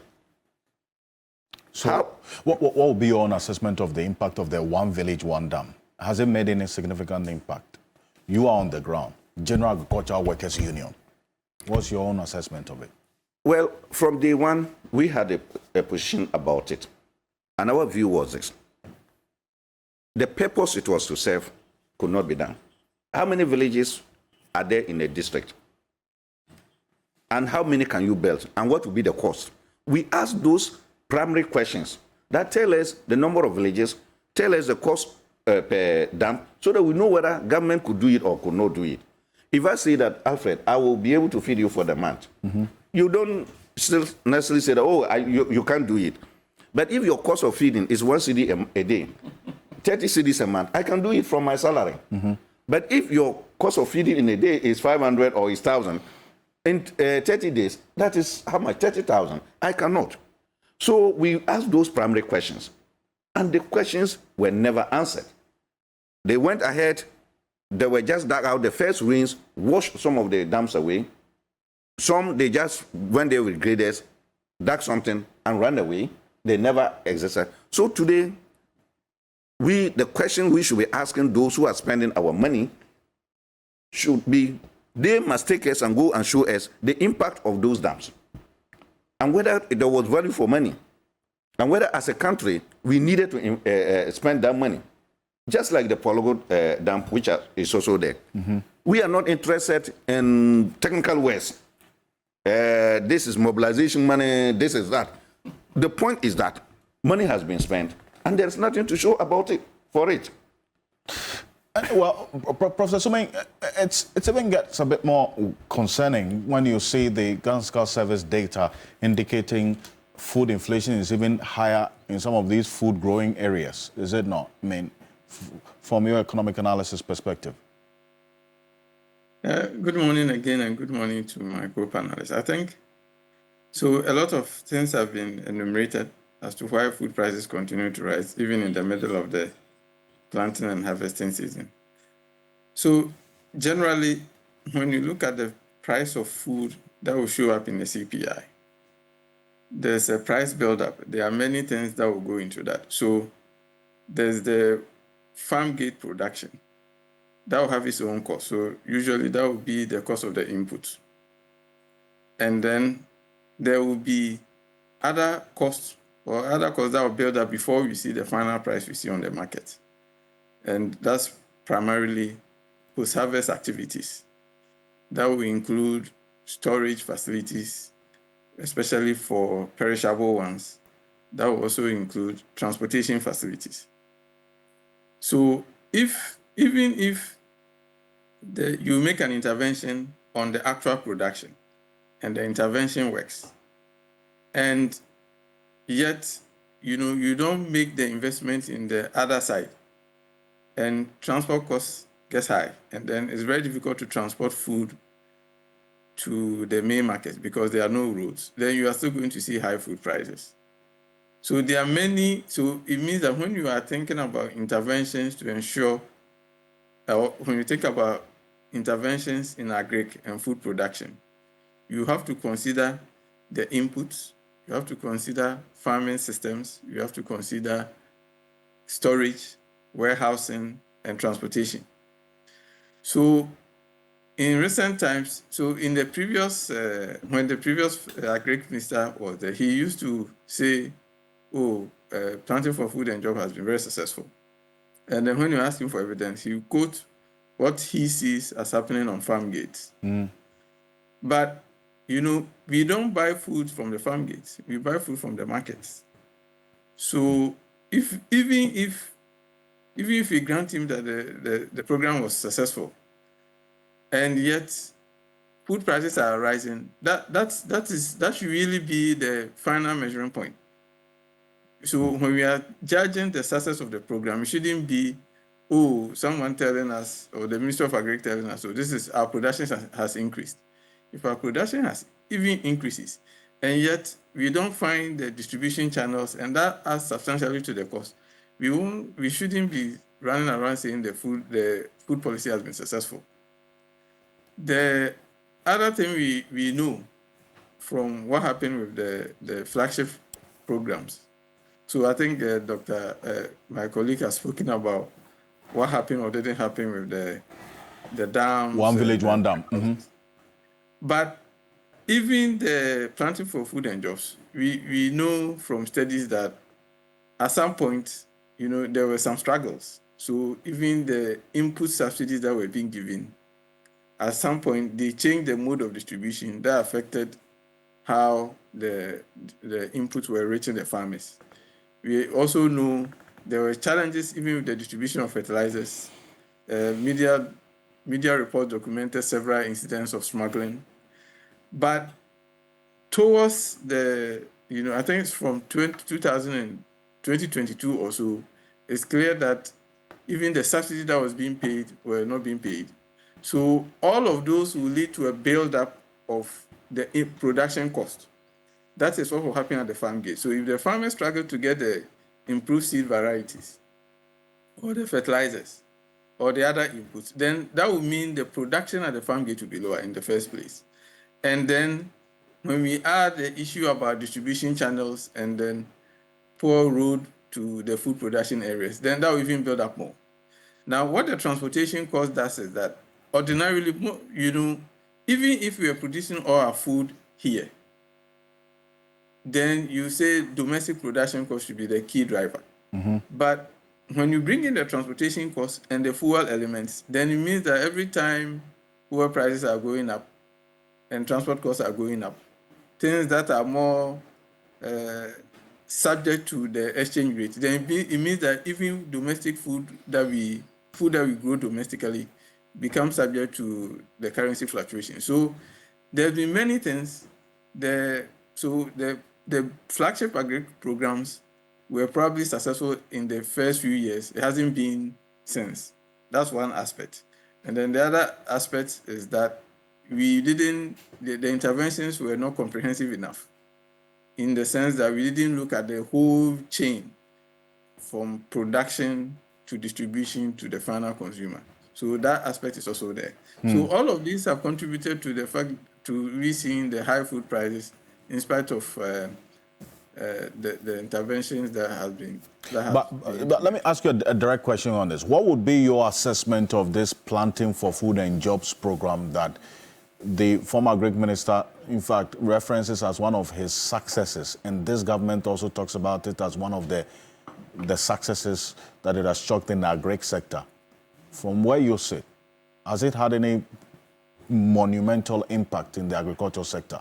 S1: So what will be your own assessment of the impact of the One Village, One Dam? Has it made any significant impact? You are on the ground, General Agricultural Workers Union. What's your own assessment of it?
S13: Well, from day one, we had a position about it. And our view was this. The purpose it was to serve could not be done. How many villages are there in a district? And how many can you build? And what will be the cost? We asked those primary questions that tell us the number of villages, tell us the cost per dam, so that we know whether government could do it or could not do it. If I say that, Alfred, I will be able to feed you for the month, you don't still necessarily say that, oh, you can't do it. But if your cost of feeding is 1 cedi a day, 30 cedis a month, I can do it from my salary. But if your cost of feeding in a day is 500 or is 1,000, in 30 days, that is how much? 30,000. I cannot. So we asked those primary questions, and the questions were never answered. They went ahead, they were just dug out. The first rains washed some of the dams away. Some, they just went there with graders, dug something, and ran away. They never existed. So today, the question we should be asking those who are spending our money should be, They must take us and go and show us the impact of those dams and whether there was value for money and whether as a country we needed to spend that money. Just like the Pologo dam, which is also there. We are not interested in technical words. This is mobilization money, this is that. The point is that money has been spent and there's nothing to show about it for it.
S1: Well, Professor Suming, it even gets a bit more concerning when you see the Ghana Statistical Service data indicating food inflation is even higher in some of these food-growing areas. Is it not? I mean, from your economic analysis perspective.
S12: Good morning again, and good morning to my co-panelists. I think, so a lot of things have been enumerated as to why food prices continue to rise, even in the middle of the planting and harvesting season. So generally, when you look at the price of food that will show up in the CPI, there's a price buildup. There are many things that will go into that. So there's the farm gate production. That will have its own cost. So usually that will be the cost of the input. And then there will be other costs that will build up before we see the final price we see on the market. And that's primarily post-harvest activities. That will include storage facilities, especially for perishable ones. That will also include transportation facilities. So even if you make an intervention on the actual production and the intervention works, and yet you don't make the investment in the other side, and transport costs gets high, and then it's very difficult to transport food to the main markets because there are no roads, then you are still going to see high food prices. So there are many, so it means that when you are thinking about interventions to ensure, when you think about interventions in agric and food production, you have to consider the inputs, you have to consider farming systems, you have to consider storage, warehousing, and transportation. So in recent times, so in the previous, when the previous agric minister was there, he used to say, planting for food and job has been very successful. And then when you ask him for evidence, he would quote what he sees as happening on farm gates. But, we don't buy food from the farm gates. We buy food from the markets. So even if we grant him that the program was successful, and yet food prices are rising, that should really be the final measuring point. So when we are judging the success of the program, it shouldn't be, someone telling us, or the Minister of Agriculture telling us, this is our production has increased. If our production has even increases, and yet we don't find the distribution channels, and that adds substantially to the cost, we shouldn't be running around saying the food policy has been successful. The other thing we know from what happened with the flagship programs. So I think my colleague has spoken about what happened or didn't happen with the dams.
S1: One village, one dam.
S12: But even the planting for food and jobs, we know from studies that at some point, there were some struggles. So even the input subsidies that were being given, at some point, they changed the mode of distribution that affected how the inputs were reaching the farmers. We also know there were challenges even with the distribution of fertilizers. Media reports documented several incidents of smuggling. But towards I think it's from 2022 or so, it's clear that even the subsidy that was being paid were not being paid. So all of those will lead to a build-up of the production cost. That is what will happen at the farm gate. So if the farmers struggle to get the improved seed varieties, or the fertilizers, or the other inputs, then that will mean the production at the farm gate will be lower in the first place. And then when we add the issue about distribution channels and then poor road to the food production areas, then that will even build up more. Now, what the transportation cost does is that ordinarily, even if we are producing all our food here, then you say domestic production cost should be the key driver. But when you bring in the transportation costs and the fuel elements, then it means that every time fuel prices are going up and transport costs are going up, things that are more subject to the exchange rate, then it means that even domestic food that we grow domestically becomes subject to the currency fluctuation. So there have been many things. The flagship agri programs were probably successful in the first few years. It hasn't been since. That's one aspect. And then the other aspect is that the interventions were not comprehensive enough, in the sense that we didn't look at the whole chain from production to distribution to the final consumer. So that aspect is also there. So all of these have contributed to the fact to we seeing the high food prices in spite of the interventions that have been. But
S1: let me ask you a direct question on this. What would be your assessment of this Planting for Food and Jobs program that the former Greek minister, in fact, references as one of his successes, and this government also talks about it as one of the successes that it has struck in the agri sector? From where you sit, has it had any monumental impact in the agricultural sector?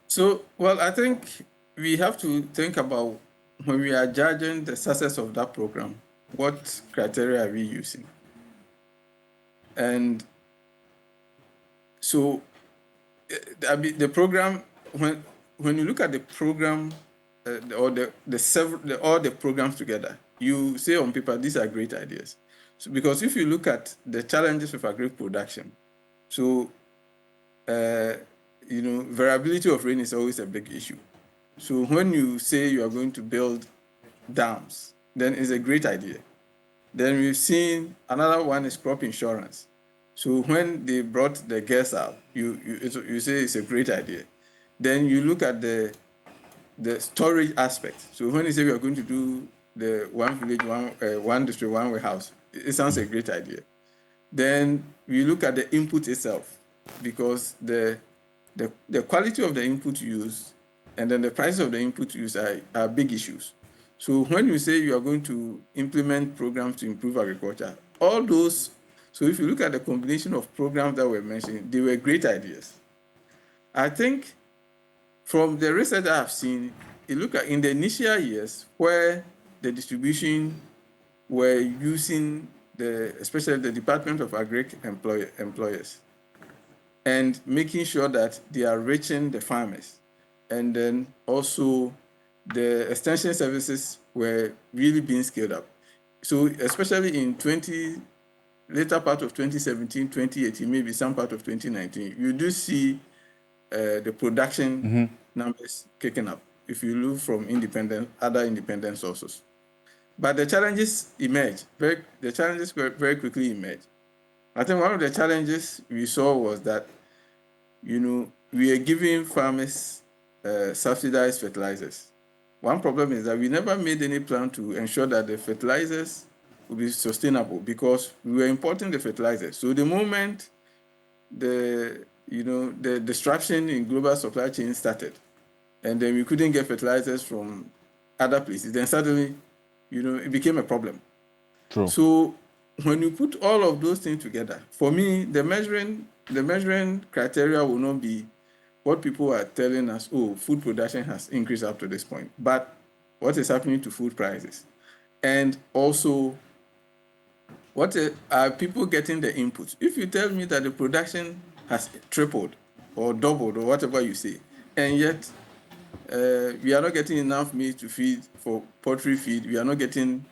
S12: So, well, I think we have to think about, when we are judging the success of that program, what criteria are we using? And so, the program, when you look at the program, all the programs together, you say on paper, these are great ideas. So, because if you look at the challenges of agri production, so variability of rain is always a big issue. So when you say you are going to build dams, then it's a great idea. Then we've seen another one is crop insurance. So when they brought the gas out, you say it's a great idea. Then you look at the storage aspect. So when you say we are going to do the one village, one district, one warehouse, it sounds a great idea. Then we look at the input itself, because the quality of the input used and then the price of the input used are big issues. So when you say you are going to implement programs to improve agriculture, all those, so if you look at the combination of programs that were mentioned, they were great ideas. I think from the research that I've seen, it looked at in the initial years where the distribution were using especially the Department of Agri employers, and making sure that they are reaching the farmers. And then also the extension services were really being scaled up. So especially in later part of 2017, 2018, maybe some part of 2019, you do see the production numbers kicking up if you look from other independent sources. But the challenges emerged. The challenges very quickly emerged. I think one of the challenges we saw was that, we are giving farmers subsidized fertilizers. One problem is that we never made any plan to ensure that the fertilizers will be sustainable, because we were importing the fertilizers. So the moment the disruption in global supply chain started, and then we couldn't get fertilizers from other places, then suddenly, it became a problem.
S1: True.
S12: So when you put all of those things together, for me, the measuring criteria will not be what people are telling us, food production has increased up to this point, but what is happening to food prices. And also, what are people getting the inputs? If you tell me that the production has tripled or doubled or whatever you say, and yet we are not getting enough meat to feed for poultry feed, we are not getting,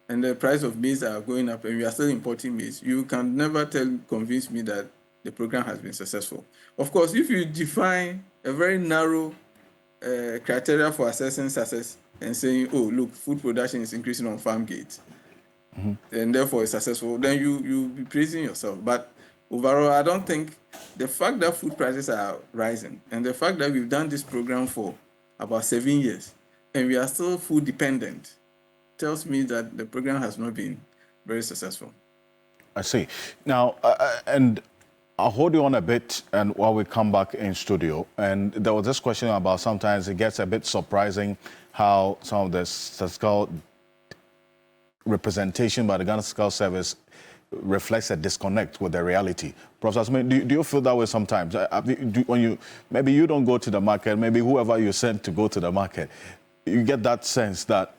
S12: and the price of maize are going up, and we are still importing maize, you can never convince me that the program has been successful. Of course, if you define a very narrow criteria for assessing success and saying, look, food production is increasing on farm gates, and therefore it's successful, then you'll be praising yourself. But overall, I don't think the fact that food prices are rising and the fact that we've done this program for about 7 years and we are still food dependent tells me that the program has not been very successful.
S1: I see. Now, and I'll hold you on a bit and while we come back in studio. And there was this question about sometimes it gets a bit surprising how some of the statistical representation by the Ghana Statistical Service reflects a disconnect with the reality. Professor Asuming, do you feel that way sometimes? Maybe you don't go to the market, maybe whoever you send to go to the market, you get that sense that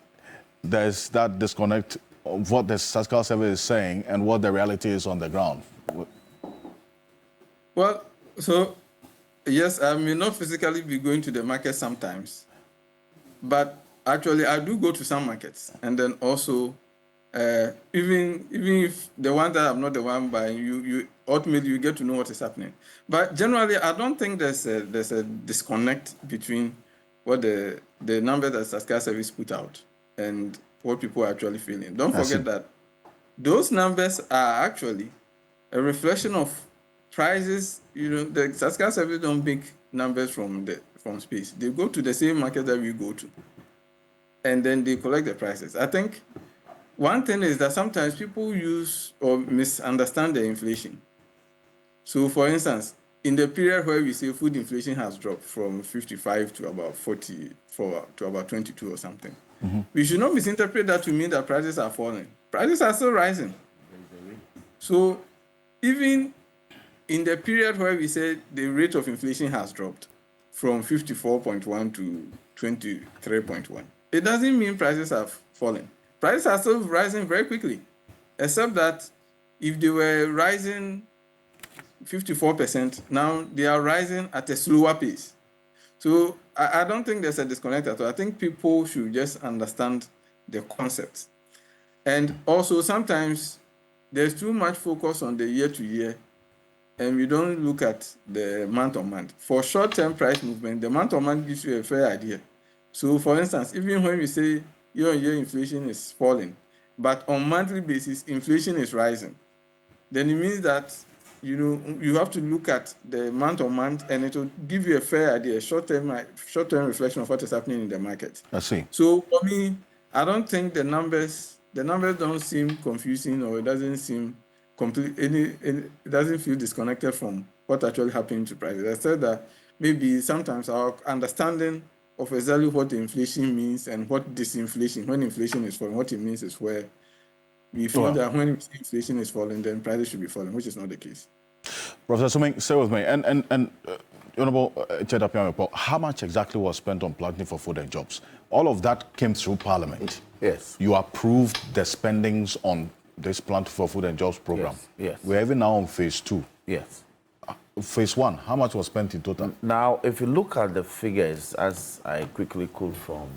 S1: there's that disconnect of what the Statistical Service is saying and what the reality is on the ground.
S12: Well, so yes, I may not physically be going to the market sometimes, but actually I do go to some markets, and then also even if the one that I'm not the one buying, you ultimately you get to know what is happening. But generally, I don't think there's a disconnect between what the number that Statistical Service put out and what people are actually feeling. Don't forget that those numbers are actually a reflection of prices. The Statistical Service don't make numbers from space. They go to the same market that we go to, and then they collect the prices. I think one thing is that sometimes people use or misunderstand the inflation. So, for instance, in the period where we say food inflation has dropped from 55 to about 44 to about 22 or something, we should not misinterpret that to mean that prices are falling. Prices are still rising. So, even in the period where we say the rate of inflation has dropped from 54.1 to 23.1, it doesn't mean prices have fallen. Prices are still rising very quickly, except that if they were rising 54%, now they are rising at a slower pace. So I don't think there's a disconnect at all. I think people should just understand the concept. And also sometimes there's too much focus on the year-to-year, and we don't look at the month-on-month. For short-term price movement, the month-on-month gives you a fair idea. So for instance, even when we say year-on-year inflation is falling, but on monthly basis, inflation is rising, then it means that you have to look at the month-on-month, and it will give you a fair idea, a short-term reflection of what is happening in the market.
S1: I see.
S12: So for me, I don't think the numbers don't seem confusing, or it doesn't seem it doesn't feel disconnected from what actually happened to prices. I said that maybe sometimes our understanding of exactly what the inflation means and what disinflation, when inflation is falling, what it means is where we feel that when inflation is falling, then prices should be falling, which is not the case.
S1: Professor Asuming, stay with me. And Honorable Cheda Piamekpo, how much exactly was spent on planting for food and jobs? All of that came through Parliament.
S2: Yes.
S1: You approved the spendings on this Plant for Food and Jobs program.
S2: Yes.
S1: We're even now on phase 2.
S2: Yes.
S1: Phase 1, how much was spent in total?
S2: Now, if you look at the figures, as I quickly quote from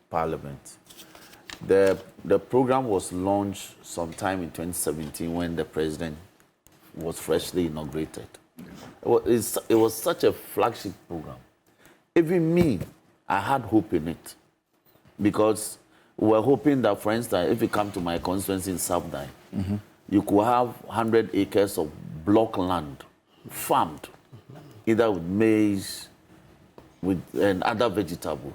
S2: Parliament, the program was launched sometime in 2017 when the president was freshly inaugurated. It was such a flagship program. Even me, I had hope in it, because we were hoping that, for instance, if you come to my constituency in Sabdai, you could have 100 acres of block land farmed, either with maize, and other vegetables.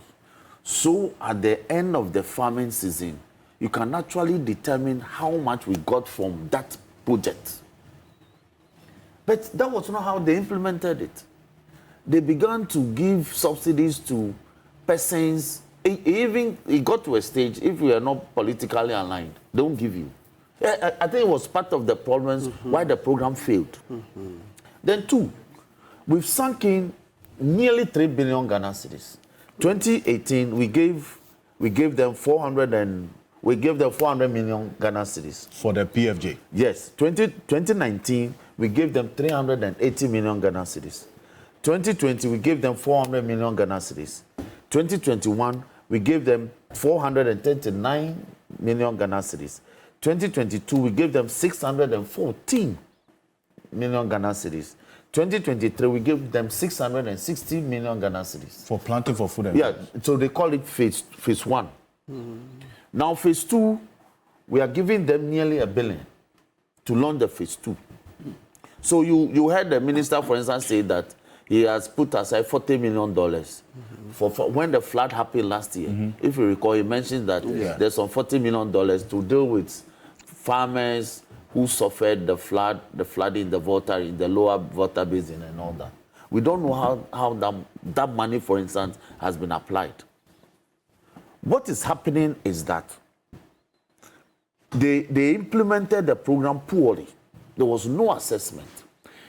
S2: So at the end of the farming season, you can actually determine how much we got from that project. But that was not how they implemented it. They began to give subsidies to persons. Even it got to a stage, if we are not politically aligned, they don't give you. I think it was part of the problems why the program failed. Then 2, we've sunk in nearly 3 billion Ghana cedis. 2018, we gave them 400 million Ghana cedis.
S1: For the PFJ?
S2: Yes. 2019, we gave them 380 million Ghana cedis. 2020, we gave them 400 million Ghana cedis. 2021, we gave them 439 million Ghana cedis. 2022, we gave them 614 million Ghana cedis. 2023, we gave them 660 million Ghana cedis.
S1: For planting for food and jobs?
S2: Yeah, so they call it phase 1. Now, phase 2, we are giving them nearly $1 billion to launch the phase 2. So you heard the minister, for instance, say that he has put aside $40 million for when the flood happened last year. If you recall, he mentioned that there's some $40 million to deal with farmers who suffered the flooding, the water in the lower water basin and all that. We don't know how that money, for instance, has been applied. What is happening is that they implemented the program poorly. There was no assessment.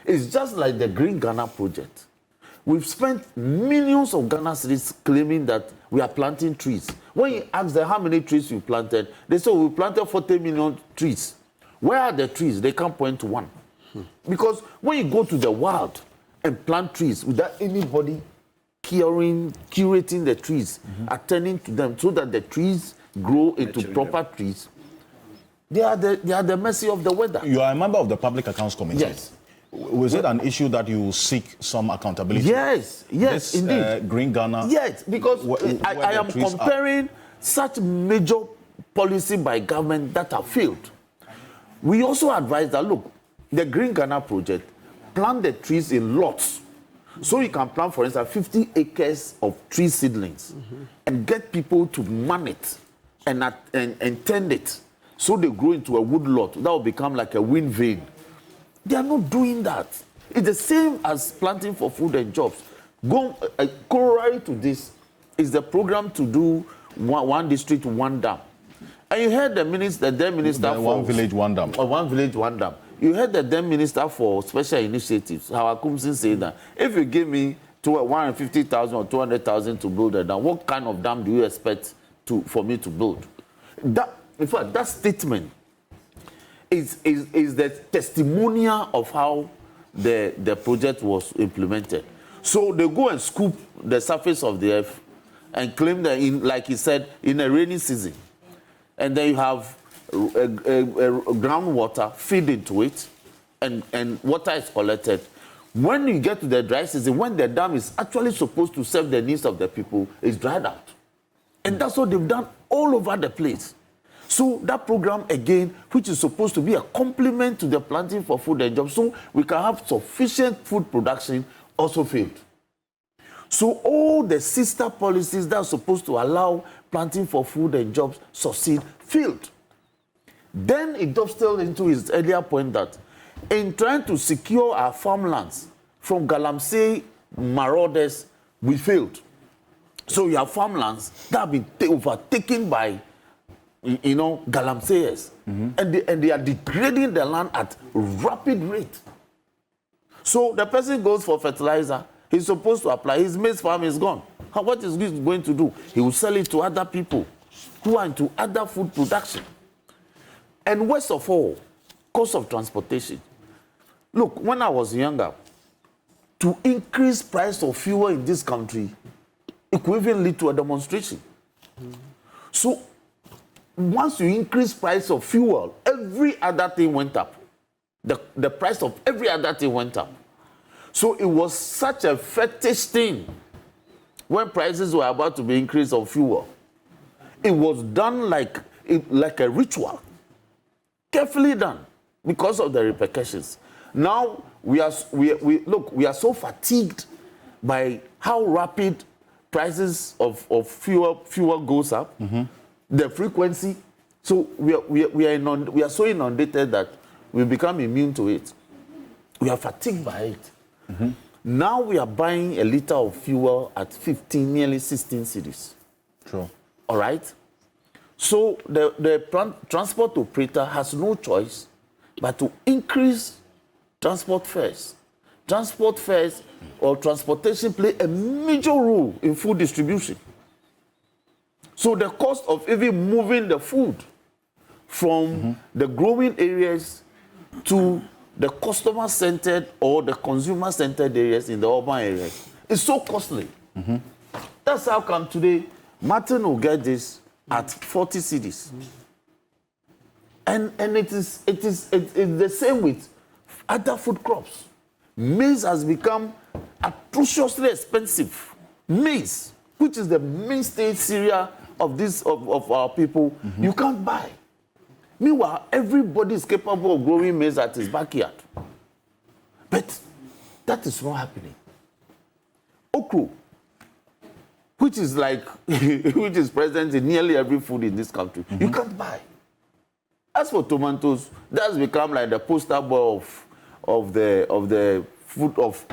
S2: It's just like the Green Ghana project. We've spent millions of Ghana cedis claiming that we are planting trees. When you ask them how many trees you planted, they say we planted 40 million trees. Where are the trees? They can't point to one. Because when you go to the wild and plant trees without anybody curating the trees, attending to them so that the trees grow into proper trees, they are the mercy of the weather.
S1: You are a member of the Public Accounts Committee.
S2: Yes.
S1: Was it an issue that you seek some accountability?
S2: Yes, yes,
S1: this,
S2: indeed.
S1: Green Ghana.
S2: Yes, because I am comparing such major policy by government that have failed. We also advise that, look, the Green Ghana project, plant the trees in lots. So you can plant, for instance, 50 acres of tree seedlings and get people to man it and tend it so they grow into a wood lot. That will become like a wind vane. They are not doing that. It's the same as planting for food and jobs. Corollary to this is the program to do one district, one dam. And you heard the minister for...
S1: One village, one dam.
S2: One village, one dam. You heard the then minister for special initiatives, Howard Kumsin, say that if you give me 150,000 or 200,000 to build a dam, what kind of dam do you expect for me to build? In fact, that statement is the testimonial of how the project was implemented. So they go and scoop the surface of the earth and claim that, like he said, in a rainy season, and then you have groundwater feed into it, and water is collected. When you get to the dry season, when the dam is actually supposed to serve the needs of the people, it's dried out. And that's what they've done all over the place. So that program, again, which is supposed to be a complement to the planting for food and jobs, so we can have sufficient food production, also failed. So all the sister policies that are supposed to allow planting for food and jobs succeed, failed. Then it dovetailed into his earlier point that in trying to secure our farmlands from Galamsey marauders, we failed. So you have farmlands that have been overtaken by Galamseyers, and they are degrading the land at rapid rate. So the person goes for fertilizer, he's supposed to apply, his maize farm is gone. What is he going to do? He will sell it to other people who are into other food production. And worst of all, cost of transportation. Look, when I was younger, to increase price of fuel in this country, it could even lead to a demonstration. So once you increase price of fuel, every other thing went up. The price of every other thing went up. So it was such a fetish thing when prices were about to be increased of fuel. It was done like a ritual, carefully done because of the repercussions. Now we are so fatigued by how rapid prices of fuel goes up. The frequency, so we are so inundated that we become immune to it. We are fatigued by it. Now we are buying a liter of fuel at 15, nearly 16 cedis.
S1: True.
S2: All right? So the transport operator has no choice but to increase transport fares. Transport fares or transportation play a major role in food distribution. So the cost of even moving the food from the growing areas to the customer-centered or the consumer-centered areas in the urban areas is so costly. That's how come today Martin will get this at 40 cedis. And it is the same with other food crops. Maize has become atrociously expensive. Maize, which is the mainstay cereal of our people, you can't buy. Meanwhile, everybody is capable of growing maize at his backyard. But that is not happening. Okra, which is present in nearly every food in this country, you can't buy. As for tomatoes, that's become like the poster boy of the food of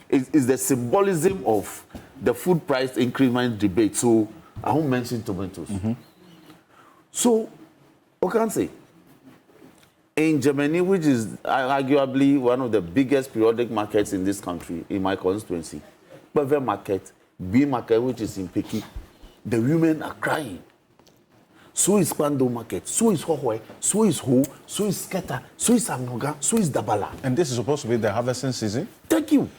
S2: is the symbolism of the food price increment debate. So I won't mention tomatoes. So I can say in Germany, which is arguably one of the biggest periodic markets in this country, in my constituency, Bever Market, B Market, which is in Peking, the women are crying. So is Pando Market, so is Hohoi, so is Ho, so is Sketa, so is Amnoga, so is Dabala.
S1: And this is supposed to be the harvesting season?
S2: Thank you.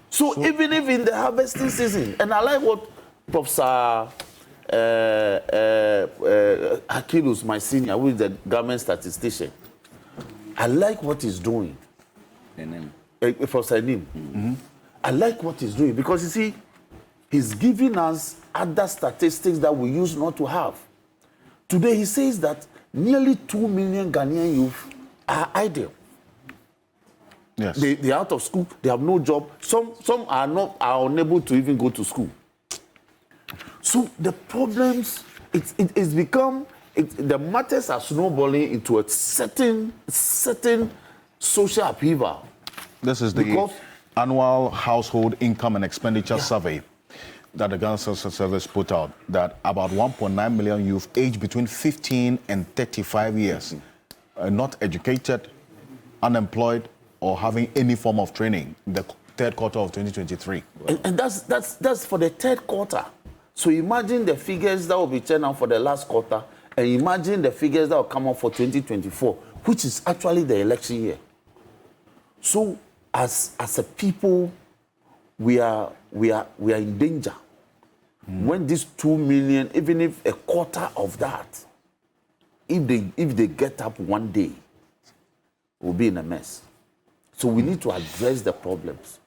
S2: So even if in the harvesting season, and I like what Professor Akilus, my senior, who is the government statistician, I like what he's doing. Professor Nim. I like what he's doing because you see, he's giving us other statistics that we used not to have. Today he says that nearly 2 million Ghanaian youth are idle.
S1: Yes.
S2: They are out of school, they have no job. Some are unable to even go to school. So the problems, it's become, the matters are snowballing into a certain social upheaval.
S1: This is the annual household income and expenditure survey that the Ghana Social Service put out, that about 1.9 million youth aged between 15 and 35 years are not educated, unemployed, or having any form of training in the third quarter of 2023.
S2: And that's for the third quarter. So imagine the figures that will be turned out for the last quarter, and imagine the figures that will come up for 2024, which is actually the election year. So as a people, we are in danger. When these 2 million, even if a quarter of that, if they get up one day, we'll be in a mess. So we need to address the problems.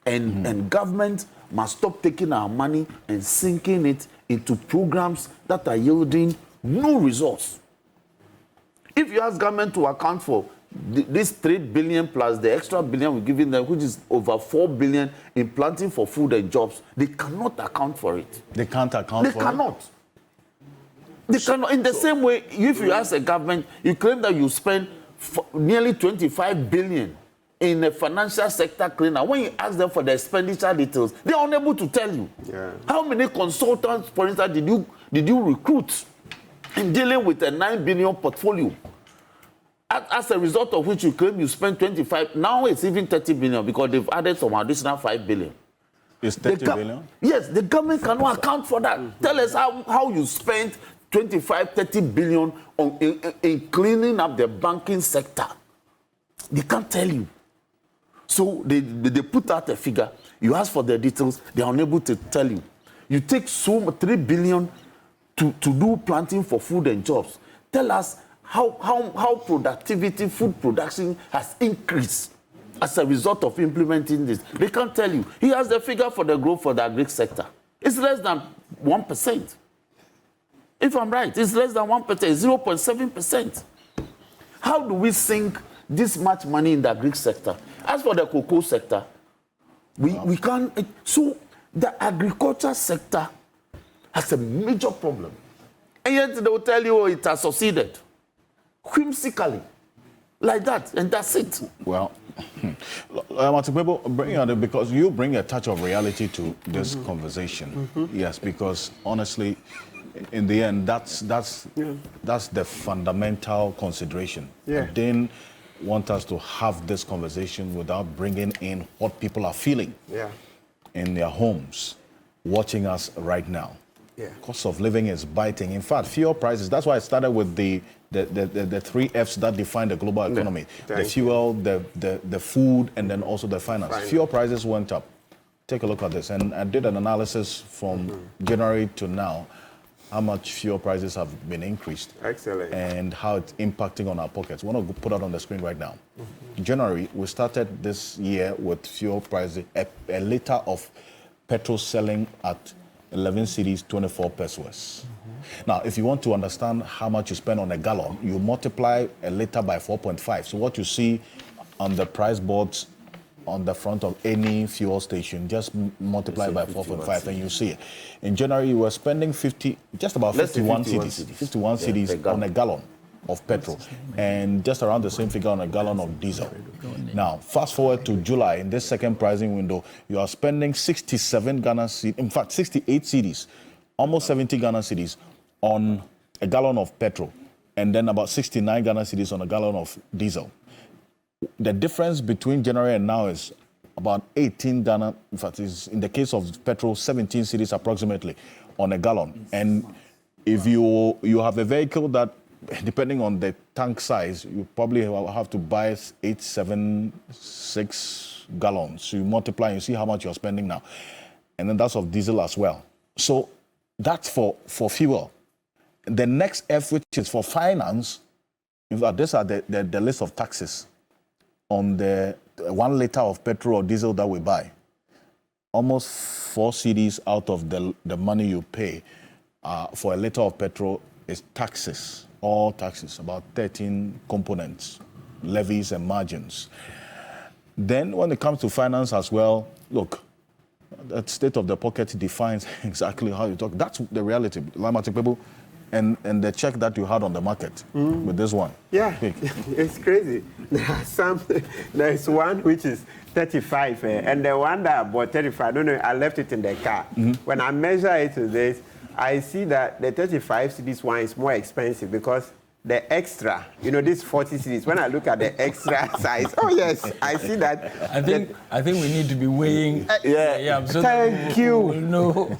S2: And government must stop taking our money and sinking it into programs that are yielding no results. If you ask government to account for this 3 billion plus the extra billion we're giving them, which is over 4 billion in planting for food and jobs, they cannot account for it.
S1: They can't account for it?
S2: They cannot. They cannot. In the same way, if you ask a government, you claim that you spend nearly 25 billion in the financial sector cleaner. When you ask them for the expenditure details, they are unable to tell you. How many consultants, for instance, did you recruit in dealing with a 9 billion portfolio? As a result of which you claim you spent 25, now it's even 30 billion because they've added some additional 5 billion.
S1: It's 30 billion?
S2: Yes, the government cannot account for that. Tell us how you spent 25, 30 billion in cleaning up the banking sector. They can't tell you. So they put out a figure. You ask for the details, they are unable to tell you. You take 3 billion to do planting for food and jobs. Tell us how productivity, food production has increased as a result of implementing this. They can't tell you. He has the figure for the growth for the agri sector. It's less than 1%. If I'm right, it's less than 1%, 0.7%. How do we sink this much money in the agri sector? As for the cocoa sector, we can't. So the agriculture sector has a major problem. And yet they will tell you it has succeeded. Whimsically. Like that, and that's it.
S1: Well, Matipebo, because you bring a touch of reality to this conversation. Yes, because honestly, in the end, that's the fundamental consideration. I didn't want us to have this conversation without bringing in what people are feeling in their homes, watching us right now. Cost of living is biting. In fact, fuel prices, that's why I started with the 3 F's that define the global economy. The fuel, the food, and then also the finance. Fuel prices went up. Take a look at this. And I did an analysis from January to now, how much fuel prices have been increased.
S3: Excellent.
S1: And how it's impacting on our pockets. I want to put that on the screen right now. January, we started this year with fuel prices, a liter of petrol selling at 11 cedis, 24 pesos. Now, if you want to understand how much you spend on a gallon, you multiply a liter by 4.5. So what you see on the price boards on the front of any fuel station, just multiply by 4.5 and you see it. In January, you were spending just about 51 cedis on a gallon. of petrol and just around the same figure on a gallon of diesel. Now, fast forward to July, in this second pricing window, you are spending 67 Ghana cedis, in fact, 68 cedis, almost 70 Ghana cedis on a gallon of petrol, and then about 69 Ghana cedis on a gallon of diesel. The difference between January and now is about 18 Ghana, in fact, is in the case of petrol, 17 cedis approximately on a gallon. And if you have a vehicle that, depending on the tank size, you probably have to buy 876 gallons. So you multiply and you see how much you're spending now. And then that's of diesel as well. So that's for fuel. The next F, which is for finance, in fact, these are the list of taxes on the 1 liter of petrol or diesel that we buy. Almost 4 cedis out of the money you pay for a liter of petrol is taxes, all taxes, about 13 components, levies and margins. Then when it comes to finance as well, look, that state of the pocket defines exactly how you talk. That's the reality. People, and the check that you had on the market with this one.
S3: Yeah, it's crazy. There's one which is 35, and the one that I bought 35, I don't know, I left it in the car. When I measure it to this, I see that the 35 cedis one is more expensive because the extra, this 40 cedis, when I look at the extra size, oh yes, I see that.
S6: I think we need to be weighing. So
S3: thank you.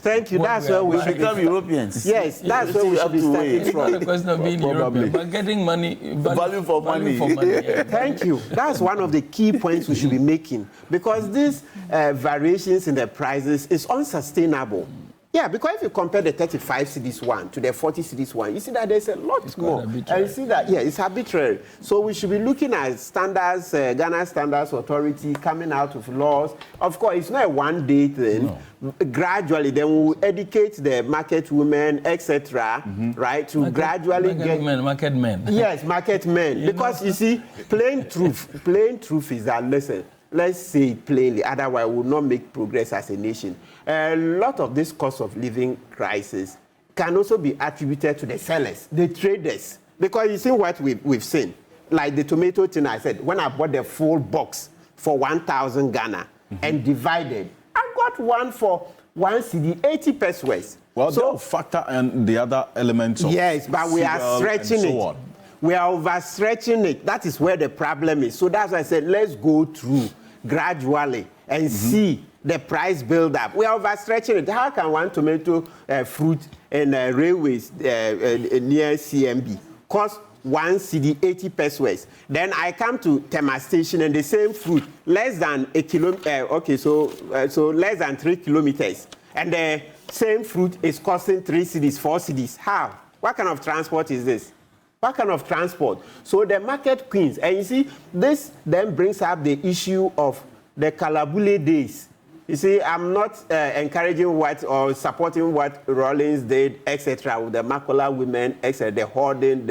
S3: Thank you. That's where we
S2: become Europeans.
S3: Yes, that's where we should be starting from.
S6: It's not a question of being European, but getting money,
S2: value for money.
S6: Yeah.
S3: Thank you. That's one of the key points we should be making, because these variations in the prices is unsustainable. Yeah, because if you compare the 35 cedis one to the 40 cedis one, you see that there's a lot more. And you see that, it's arbitrary. So we should be looking at standards, Ghana Standards Authority coming out with laws. Of course, it's not a one-day thing. No. Gradually, then we'll educate the market women, etc., right, to gradually get...
S6: Market men.
S3: Yes, market men. Because, you see, plain truth is that, listen, let's say it plainly, otherwise we will not make progress as a nation. A lot of this cost of living crisis can also be attributed to the sellers, the traders. Because you see what we've seen. Like the tomato thing I said, when I bought the full box for 1,000 Ghana and divided, I got one for 1 cedi, 80 pesos.
S1: Well, so factor and the other elements of
S3: yes, but we are stretching it. We are overstretching it. That is where the problem is. So that's why I said, let's go through gradually and see the price build up. We are overstretching it. How can one tomato fruit in railways near CMB cost 1 cedi 80 pesos? Then I come to Tema Station and the same fruit, less than a kilometer, so less than 3 kilometers. And the same fruit is costing 3 cedis, 4 cedis. How? What kind of transport is this? What kind of transport? So the market queens, and you see, this then brings up the issue of the Kalabule days. You see, I'm not encouraging or supporting what Rawlings did, etc., with the Makola women, etc., the hoarding.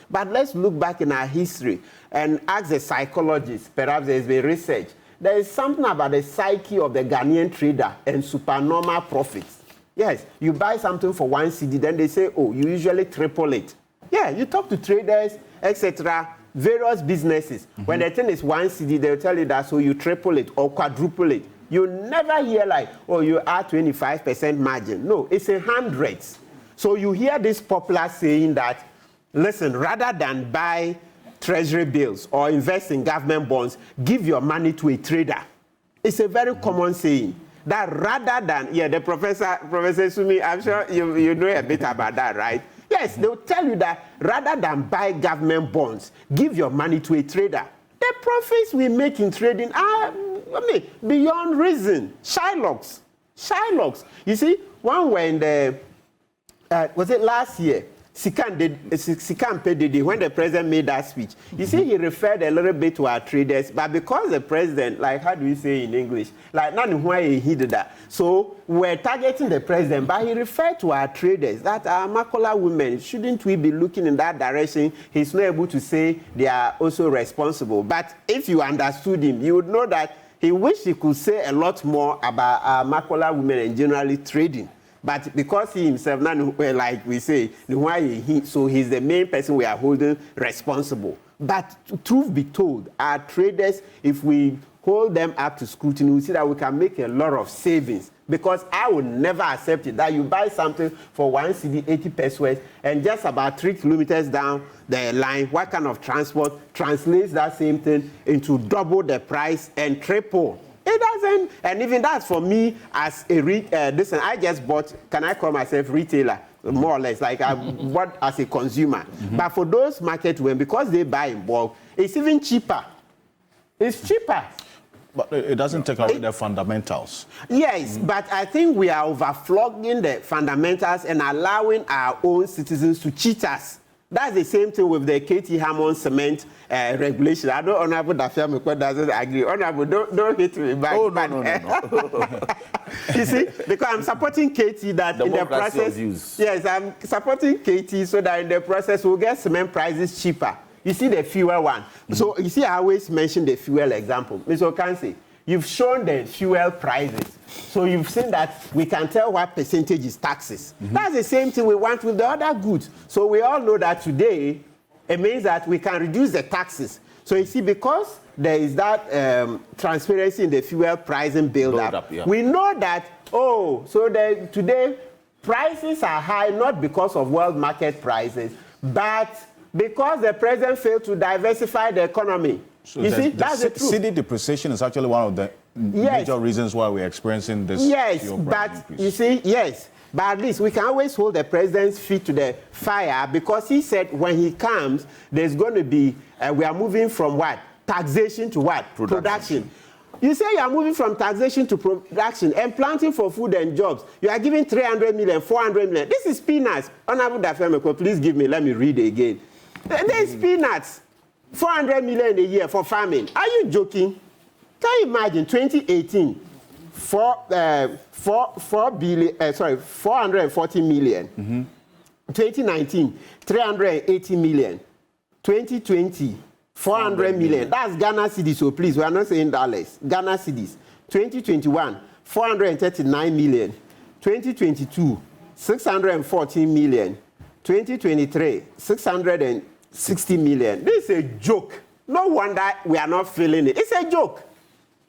S3: But let's look back in our history and ask the psychologists, perhaps there's been research. There is something about the psyche of the Ghanaian trader and supernormal profits. Yes, you buy something for 1 cedi, then they say, oh, you usually triple it. Yeah, you talk to traders, etc., various businesses. When the thing is 1 cedi, they'll tell you that, so you triple it or quadruple it. You never hear like, oh, you add 25% margin. No, it's in hundreds. So you hear this popular saying that, listen, rather than buy treasury bills or invest in government bonds, give your money to a trader. It's a very common saying. That rather than, the Professor Sumi, I'm sure you know a bit about that, right? Yes, they'll tell you that rather than buy government bonds, give your money to a trader. The profits we make in trading are, beyond reason. Shylocks. You see, one when was it last year? Sikan Pedidi, when the president made that speech, you see, he referred a little bit to our traders, but because the president, like, how do we say in English? Like, none why he did that. So we're targeting the president, but he referred to our traders, that our Makola women, shouldn't we be looking in that direction? He's not able to say they are also responsible. But if you understood him, you would know that he wished he could say a lot more about our Makola women and generally trading. But because he himself, now, like we say, so he's the main person we are holding responsible. But truth be told, our traders, if we hold them up to scrutiny, we see that we can make a lot of savings. Because I would never accept it that you buy something for 1 cedi 80 pesos and just about 3 kilometers down the line, what kind of transport translates that same thing into double the price and triple? It doesn't, and even that's for me as a listen, I just bought, can I call myself retailer? More or less, like I bought as a consumer. But for those market women, because they buy in bulk, it's even cheaper. It's cheaper.
S1: But it doesn't take away the fundamentals.
S3: Yes, but I think we are overflogging the fundamentals and allowing our own citizens to cheat us. That's the same thing with the KT Hammond cement regulation. I know Honorable Dafia doesn't agree. Honorable, don't hit me back.
S1: Oh, no.
S3: You see, because I'm supporting KT that in the process. Yes, I'm supporting KT so that in the process we'll get cement prices cheaper. You see the fuel one. So you see, I always mention the fuel example. Mr. Okansi, you've shown the fuel prices. So you've seen that we can tell what percentage is taxes. That's the same thing we want with the other goods. So we all know that today, it means that we can reduce the taxes. So you see, because there is that transparency in the fuel pricing build-up, we know that, today prices are high not because of world market prices, but because the president failed to diversify the economy.
S1: So
S3: you see, that's the truth.
S1: Cedi depreciation is actually one of the major reasons why we're experiencing this.
S3: Yes, but increase. You see, yes. But at least we can always hold the president's feet to the fire because he said when he comes, there's going to be, we are moving from what? Taxation to what? Production. You say you are moving from taxation to production and planting for food and jobs. You are giving 300 million, 400 million. This is peanuts. Honorable Dafemeko, please give me, let me read it again. There's peanuts. 400 million a year for farming. Are you joking? Can you imagine 2018, 440 million. 2019, 380 million. 2020, 400 million. That's Ghana cedis, so please, we are not saying dollars. Ghana cedis. 2021, 439 million. 2022, 614 million. 2023, 660 million. This is a joke. No wonder we are not feeling it. It's a joke.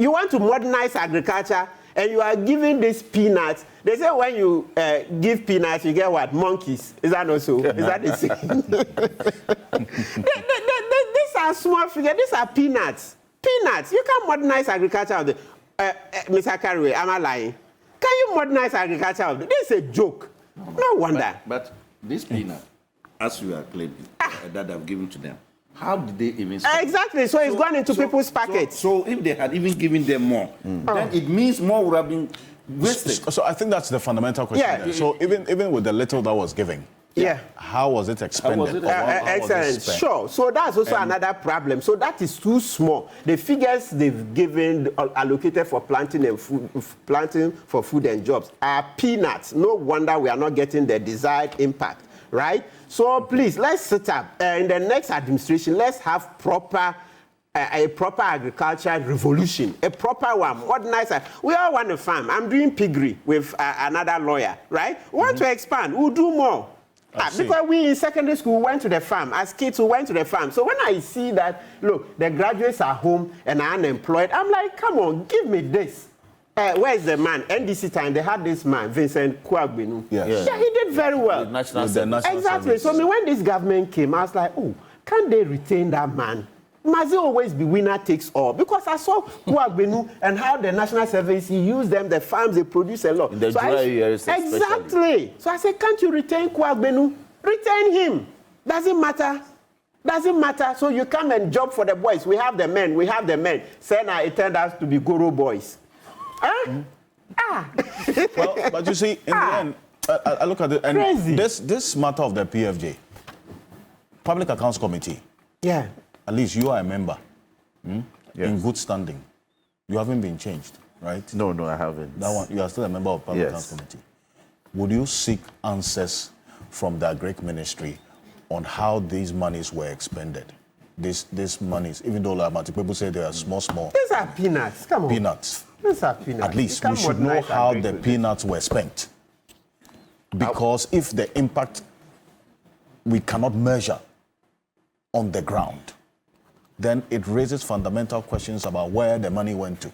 S3: You want to modernize agriculture and you are giving these peanuts. They say when you give peanuts, you get what? Monkeys. Is that not so? Is that the same? These are small figures. These are peanuts. Peanuts. You can't modernize agriculture. Mr. Carraway, am I lying? Can you modernize agriculture? This is a joke. No wonder.
S13: But this peanut, as you are claiming, that I've given to them, how did they even spend?
S3: Exactly, so it's gone into people's pockets.
S13: So if they had even given them more, then it means more would have been wasted.
S1: So I think that's the fundamental question there. So even with the little that was given, how was it expended?
S3: Excellent. Sure. So that's also another problem. So that is too small. The figures they've given allocated for planting and planting for food and jobs are peanuts. No wonder we are not getting the desired impact, right? So please, let's sit up in the next administration. Let's have a proper agricultural revolution, a proper one, modernize. We all want to farm. I'm doing piggery with another lawyer, right? We want to expand. We'll do more. Because we in secondary school went to the farm. As kids, we went to the farm. So when I see that, look, the graduates are home and are unemployed, I'm like, come on, give me this. Where's the man? NDC time, they had this man, Vincent Kouagbenu.
S1: Yes.
S3: Yeah, he did very well.
S1: The national exactly.
S3: Service. So when this government came, I was like, oh, can't they retain that man? Must it always be winner takes all? Because I saw Kouagbenu and how the National Service, he used them, the farms, they produce a lot.
S2: In the dry years
S3: exactly. So I said, can't you retain Kouagbenu? Retain him. Doesn't matter. Doesn't matter. So you come and job for the boys. We have the men. We have the men. Say now it turned out to be Goro boys. Huh?
S1: Well, but you see, in the end, I look at it, and
S3: crazy.
S1: This matter of the PFJ, Public Accounts Committee, at least you are a member in good standing. You haven't been changed, right?
S2: No, I haven't.
S1: That one, you are still a member of Public Accounts Committee. Would you seek answers from the Agric Ministry on how these monies were expended? These monies, even though like people say they are small.
S3: These are peanuts. Come on.
S1: Peanuts.
S3: These are peanuts.
S1: At least we should know how the peanuts were spent. Because if the impact we cannot measure on the ground, then it raises fundamental questions about where the money went to.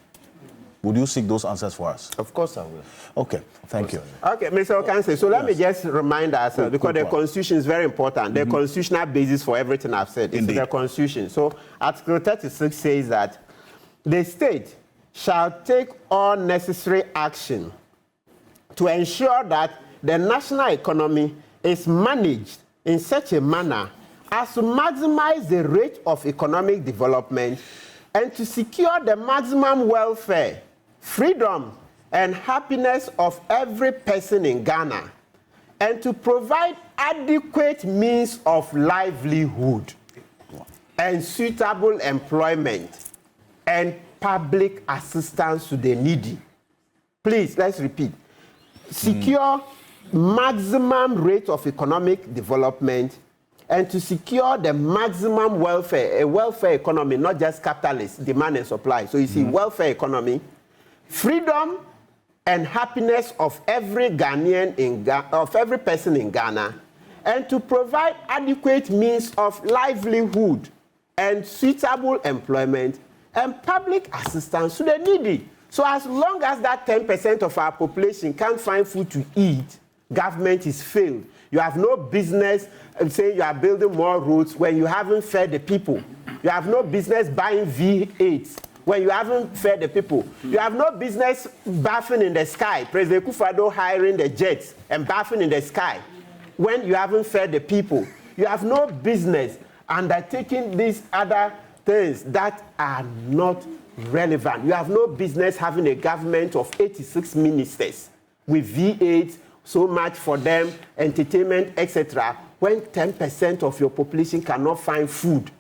S1: Would you seek those answers for us?
S3: Of course I will.
S1: Okay, thank you.
S3: Okay, Mr. Okanse, so let me just remind ourselves, because the Constitution is very important. The constitutional basis for everything I've said is the Constitution. So Article 36 says that the state shall take all necessary action to ensure that the national economy is managed in such a manner as to maximize the rate of economic development and to secure the maximum welfare, freedom, and happiness of every person in Ghana, and to provide adequate means of livelihood and suitable employment and public assistance to the needy. Please, let's repeat. Secure maximum rate of economic development and to secure the maximum welfare, a welfare economy, not just capitalist, demand and supply. So you see, welfare economy, freedom and happiness of every Ghanaian of every person in Ghana, and to provide adequate means of livelihood and suitable employment and public assistance to the needy. So as long as that 10% of our population can't find food to eat, government is failed. You have no business saying you are building more roads when you haven't fed the people. You have no business buying V8s when you haven't fed the people. You have no business bathing in the sky. President Kufuor hiring the jets and bathing in the sky when you haven't fed the people. You have no business undertaking these other things that are not relevant. You have no business having a government of 86 ministers with V8, so much for them, entertainment, etc., when 10% of your population cannot find food.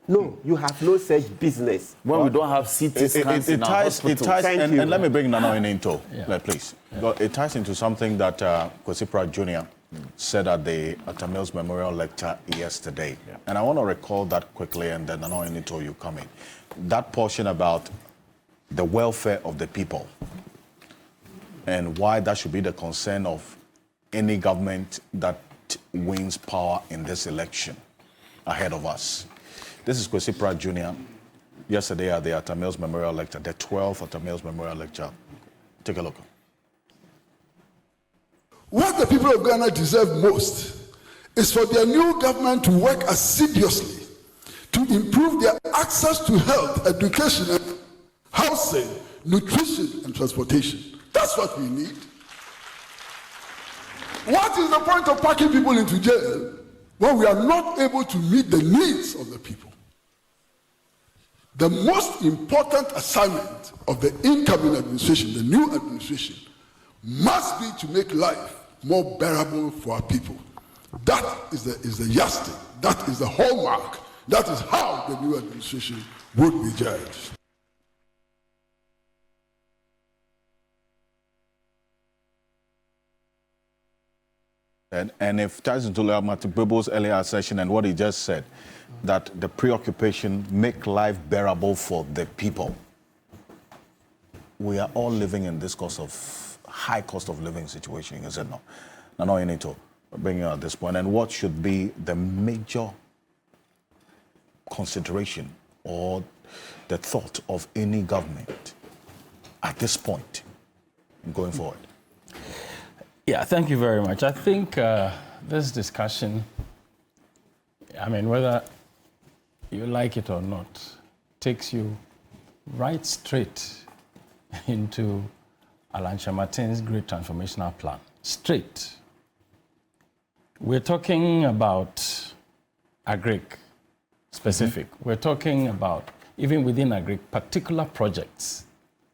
S3: No, you have no such business.
S2: When we don't have CT scans in our hospitals.
S1: And let me bring Nanoye into, please. It ties into something that Kwesi Pratt Jr. said at the Tamils Memorial Lecture yesterday. And I want to recall that quickly, and then Nanoye into you come in. That portion about the welfare of the people and why that should be the concern of any government that wins power in this election ahead of us. This is Kwesi Pratt Jr. yesterday at the Tamils Memorial Lecture, the 12th Tamils Memorial Lecture. Take a look.
S14: What the people of Ghana deserve most is for their new government to work assiduously to improve their access to health, education, and housing, nutrition, and transportation. That's what we need. What is the point of packing people into jail when we are not able to meet the needs of the people? The most important assignment of the incoming administration, the new administration, must be to make life more bearable for our people. That is the yardstick. That is the hallmark. That is how the new administration would be judged.
S1: And if ties into Matibebo's earlier session and what he just said, that the preoccupation make life bearable for the people. We are all living in this high cost of living situation, is it not? Now you need to bring you at this point. And what should be the major consideration or the thought of any government at this point going forward?
S6: Yeah, thank you very much. I think this discussion, I mean, whether you like it or not, takes you right straight into Alan Kyerematen's Great Transformational Plan. Straight. We're talking about agric specific. We're talking about, even within agric, particular projects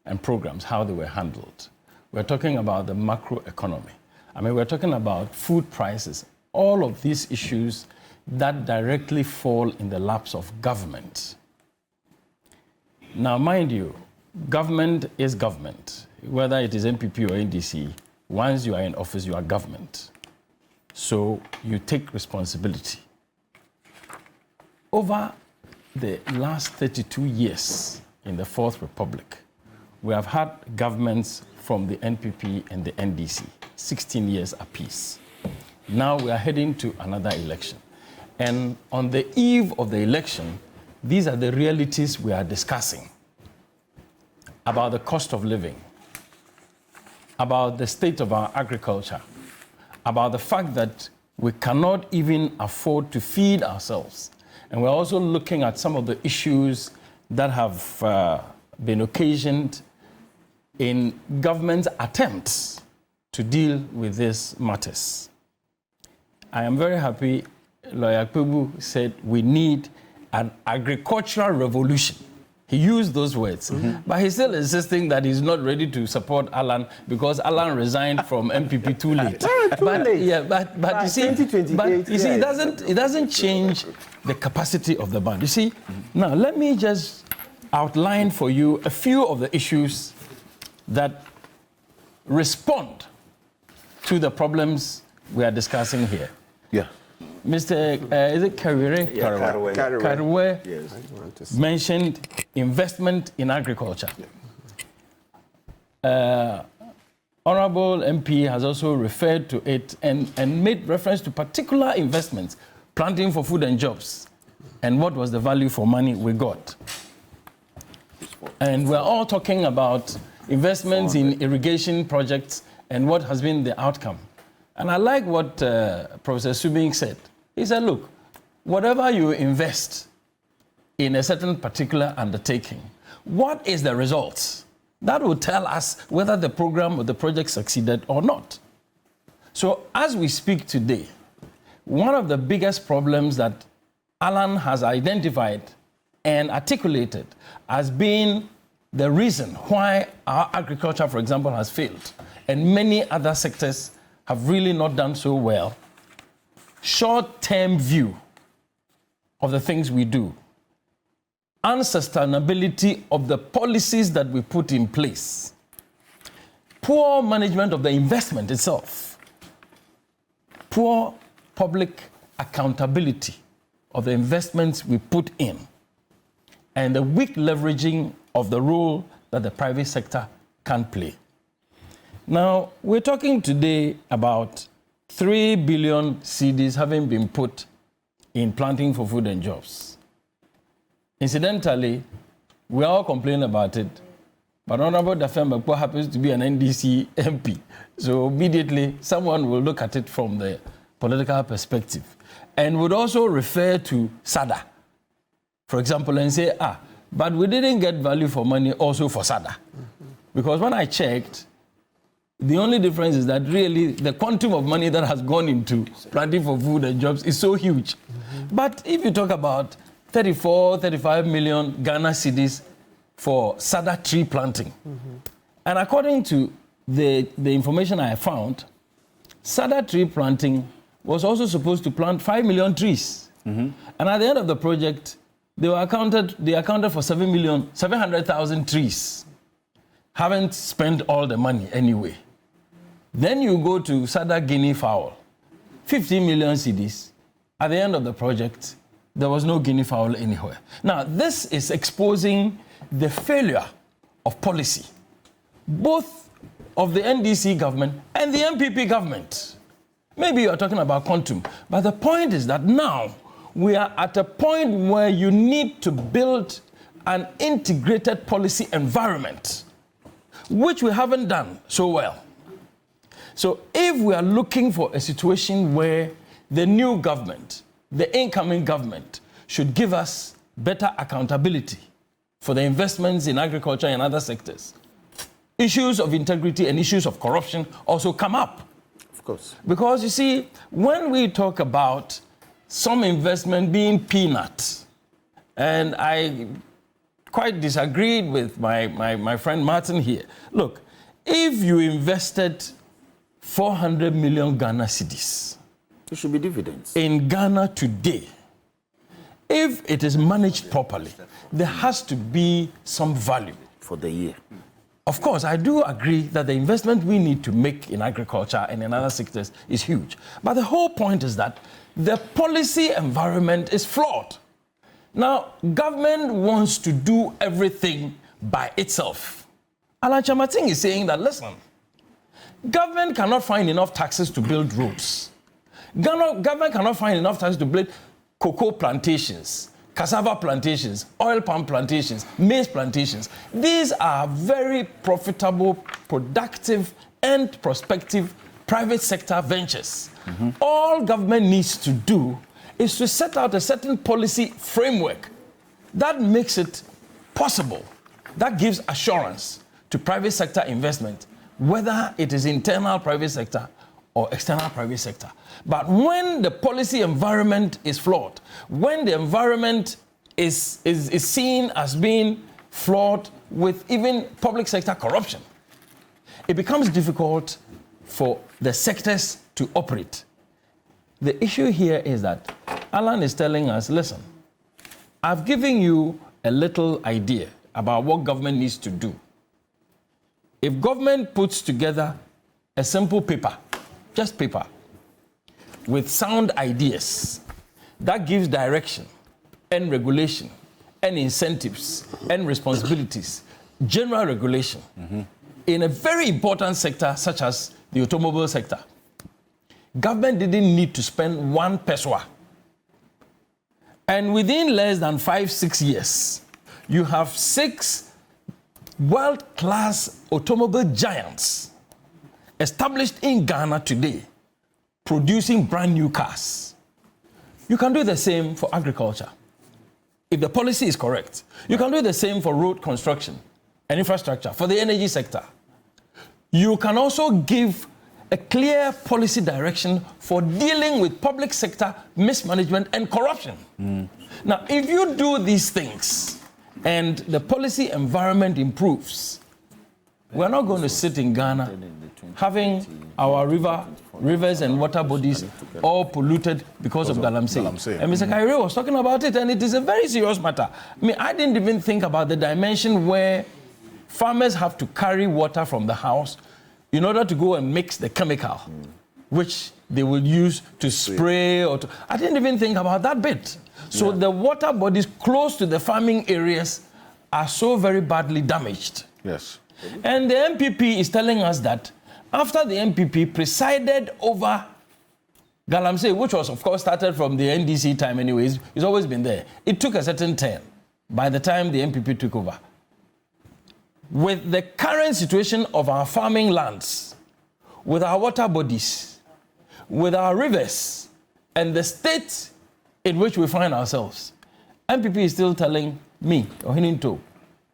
S6: and programs, how they were handled. We're talking about the macroeconomy. I mean, we're talking about food prices, all of these issues that directly fall in the laps of government. Now, mind you, government is government. Whether it is NPP or NDC, once you are in office, you are government. So you take responsibility. Over the last 32 years in the Fourth Republic, we have had governments from the NPP and the NDC 16 years apiece. Now we are heading to another election. And on the eve of the election, these are the realities we are discussing about the cost of living, about the state of our agriculture, about the fact that we cannot even afford to feed ourselves. And we're also looking at some of the issues that have been occasioned in government's attempts to deal with these matters. I am very happy Lawyer Kpebu said we need an agricultural revolution. He used those words, but he's still insisting that he's not ready to support Alan because Alan resigned from MPP too late. But you see, it doesn't change the capacity of the band. You see, now let me just outline for you a few of the issues that respond to the problems we are discussing here.
S1: Yeah.
S6: Mr. Is it Karire?
S1: Karire
S6: mentioned investment in agriculture. Honorable MP has also referred to it and made reference to particular investments, planting for food and jobs, and what was the value for money we got. And we're all talking about investments in irrigation projects and what has been the outcome. And I like what Professor Subing said. He said, look, whatever you invest in a certain particular undertaking, what is the result? That will tell us whether the program or the project succeeded or not. So as we speak today, one of the biggest problems that Alan has identified and articulated as being the reason why our agriculture, for example, has failed, and many other sectors have really not done so well, short-term view of the things we do, unsustainability of the policies that we put in place, poor management of the investment itself, poor public accountability of the investments we put in, and the weak leveraging of the role that the private sector can play. Now, we're talking today about 3 billion cedis having been put in planting for food and jobs. Incidentally, we all complain about it, but Honorable Dafem Bakpo happens to be an NDC MP. So immediately, someone will look at it from the political perspective and would also refer to SADA, for example, and say, but we didn't get value for money also for SADA. Because when I checked, the only difference is that really the quantum of money that has gone into planting for food and jobs is so huge. But if you talk about 34, 35 million Ghana cedis for SADA tree planting, and according to the information I found, SADA tree planting was also supposed to plant 5 million trees. And at the end of the project, they accounted for 700,000 trees. Haven't spent all the money anyway. Then you go to SADA guinea fowl, 50 million cedis. At the end of the project, there was no guinea fowl anywhere. Now, this is exposing the failure of policy, both of the NDC government and the MPP government. Maybe you are talking about quantum, but the point is that now we are at a point where you need to build an integrated policy environment, which we haven't done so well. So if we are looking for a situation where the new government, the incoming government, should give us better accountability for the investments in agriculture and other sectors, issues of integrity and issues of corruption also come up.
S2: Of course. Because you see, when we talk about some investment being peanuts, and I quite disagreed with my friend Martin here. Look, if you invested 400 million Ghana cedis, it should be dividends in Ghana today. If it is managed properly, there has to be some value for the year. Of course, I do agree that the investment we need to make in agriculture and in other sectors is huge. But the whole point is that the policy environment is flawed. Now, government wants to do everything by itself. Alan Kyerematen is saying that, listen,
S6: Government cannot find enough taxes to build roads. Government cannot find enough taxes to build cocoa plantations, cassava plantations, oil palm plantations, maize plantations. These are very profitable, productive, and prospective private sector ventures. All government needs to do is to set out a certain policy framework that makes it possible, that gives assurance to private sector investment, whether it is internal private sector or external private sector. But when the policy environment is flawed, when the environment is seen as being flawed with even public sector corruption, it becomes difficult for the sectors to operate. The issue here is that Alan is telling us, listen, I've given you a little idea about what government needs to do. If government puts together a simple paper, just paper, with sound ideas that gives direction and regulation and incentives and responsibilities, general regulation, in a very important sector such as the automobile sector, government didn't need to spend 1 pesewa. And within less than 5-6 years, you have 6 world-class automobile giants established in Ghana today, producing brand new cars. You can do the same for agriculture, if the policy is correct. You can do the same for road construction and infrastructure, for the energy sector. You can also give a clear policy direction for dealing with public sector mismanagement and corruption. Now, if you do these things and the policy environment improves, we're not going to sit in Ghana having our rivers and water bodies all polluted because of Galamsey. And Mr. Kairi was talking about it, and it is a very serious matter. I mean, I didn't even think about the dimension where farmers have to carry water from the house in order to go and mix the chemical, which they will use to spray or to... I didn't even think about that bit. So the water bodies close to the farming areas are so very badly damaged.
S1: Yes.
S6: And the MPP is telling us that after the MPP presided over Galamsey, which was of course started from the NDC time anyways, it's always been there. It took a certain turn by the time the MPP took over. With the current situation of our farming lands, with our water bodies, with our rivers, and the state in which we find ourselves, MPP is still telling me, Ohininto,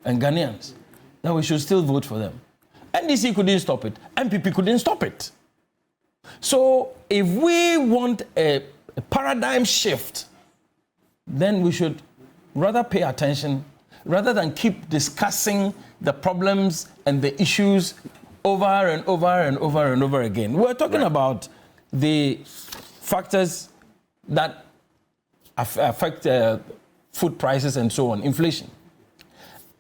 S6: and Ghanaians that we should still vote for them. NDC couldn't stop it. MPP couldn't stop it. So if we want a paradigm shift, then we should rather pay attention rather than keep discussing the problems and the issues over and over and over and over again. We're talking about the factors that affect food prices and so on, inflation.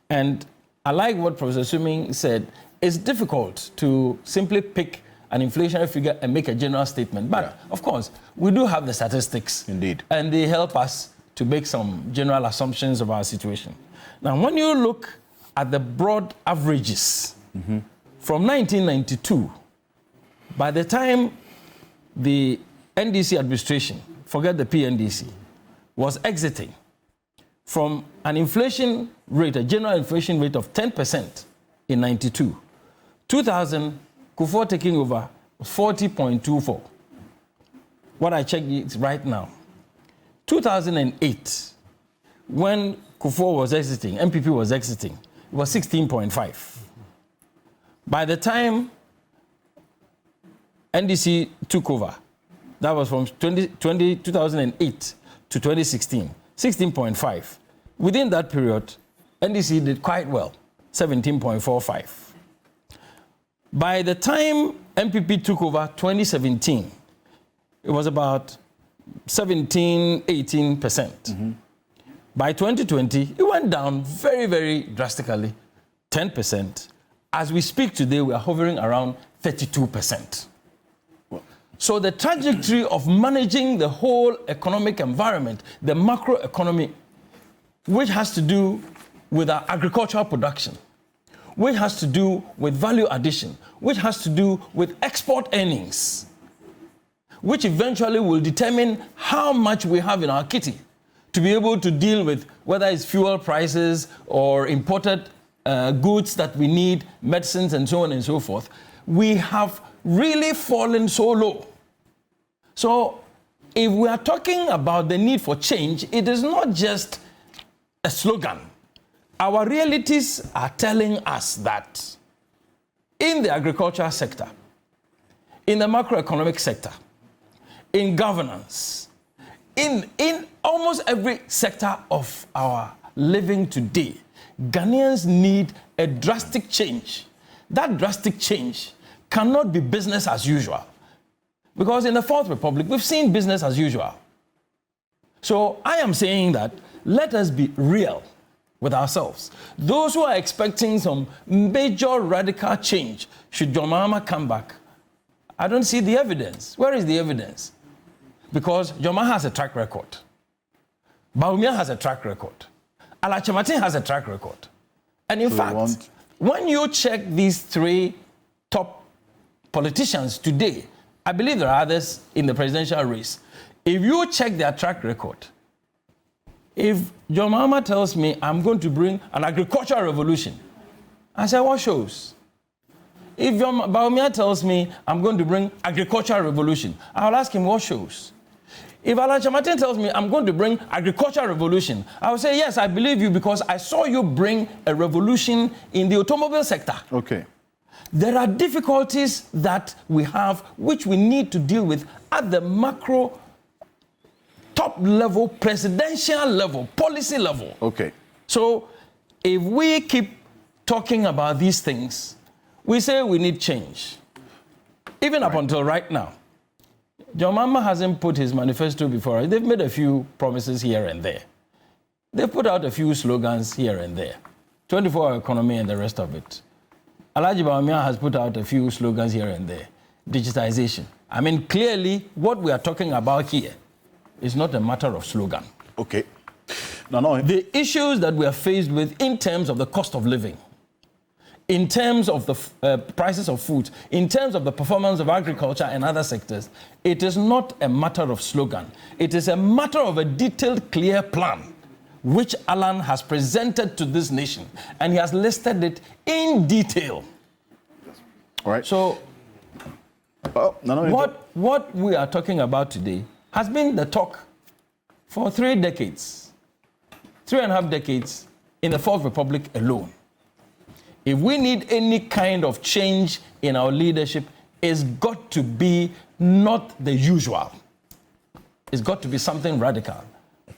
S6: And I like what Professor Swimming said. It's difficult to simply pick an inflationary figure and make a general statement. But, of course, we do have the statistics.
S1: Indeed.
S6: And they help us to make some general assumptions of our situation. Now, when you look at the broad averages from 1992, by the time the NDC administration, forget the PNDC, was exiting from an inflation rate, a general inflation rate of 10% in 92. 2000, Kufuor taking over, 40.24. What I checked is right now. 2008, when Kufuor was exiting, MPP was exiting, it was 16.5. By the time NDC took over, that was from 2008 to 2016, 16.5. Within that period, NDC did quite well, 17.45. By the time MPP took over 2017, it was about 17, 18%. By 2020, it went down very, very drastically, 10%. As we speak today, we are hovering around 32%. So the trajectory of managing the whole economic environment, the macroeconomy, which has to do with our agricultural production, which has to do with value addition, which has to do with export earnings, which eventually will determine how much we have in our kitty to be able to deal with whether it's fuel prices or imported goods that we need, medicines and so on and so forth. We have really fallen so low. So if we are talking about the need for change, it is not just a slogan. Our realities are telling us that in the agricultural sector, in the macroeconomic sector, in governance, in almost every sector of our living today, Ghanaians need a drastic change. That drastic change cannot be business as usual. Because in the Fourth Republic, we've seen business as usual. So I am saying that let us be real with ourselves. Those who are expecting some major radical change, should John Mahama come back, I don't see the evidence. Where is the evidence? Because John Mahama has a track record. Bawumia has a track record. Alache Martin has a track record. And in fact, when you check these three top politicians today, I believe there are others in the presidential race. If you check their track record, if John Mahama tells me I'm going to bring an agricultural revolution, I say, what shows? If John Bawumia tells me I'm going to bring agricultural revolution, I'll ask him, what shows? If Alache Martin tells me I'm going to bring agricultural revolution, I will say, yes, I believe you because I saw you bring a revolution in the automobile sector.
S1: Okay.
S6: There are difficulties that we have which we need to deal with at the macro, top level, presidential level, policy level.
S1: Okay.
S6: So if we keep talking about these things, we say we need change. Even up until right now, John Mahama hasn't put his manifesto before us. They've made a few promises here and there. They've put out a few slogans here and there. 24-hour economy and the rest of it. Alhaji Bawumia has put out a few slogans here and there. Digitization. I mean, clearly, what we are talking about here is not a matter of slogan.
S1: Okay.
S6: The issues that we are faced with in terms of the cost of living, in terms of the prices of food, in terms of the performance of agriculture and other sectors, it is not a matter of slogan. It is a matter of a detailed, clear plan, which Alan has presented to this nation, and he has listed it in detail.
S1: All right.
S6: So, what we are talking about today has been the talk for 3 decades, 3.5 decades in the Fourth Republic alone. If we need any kind of change in our leadership, it's got to be not the usual. It's got to be something radical.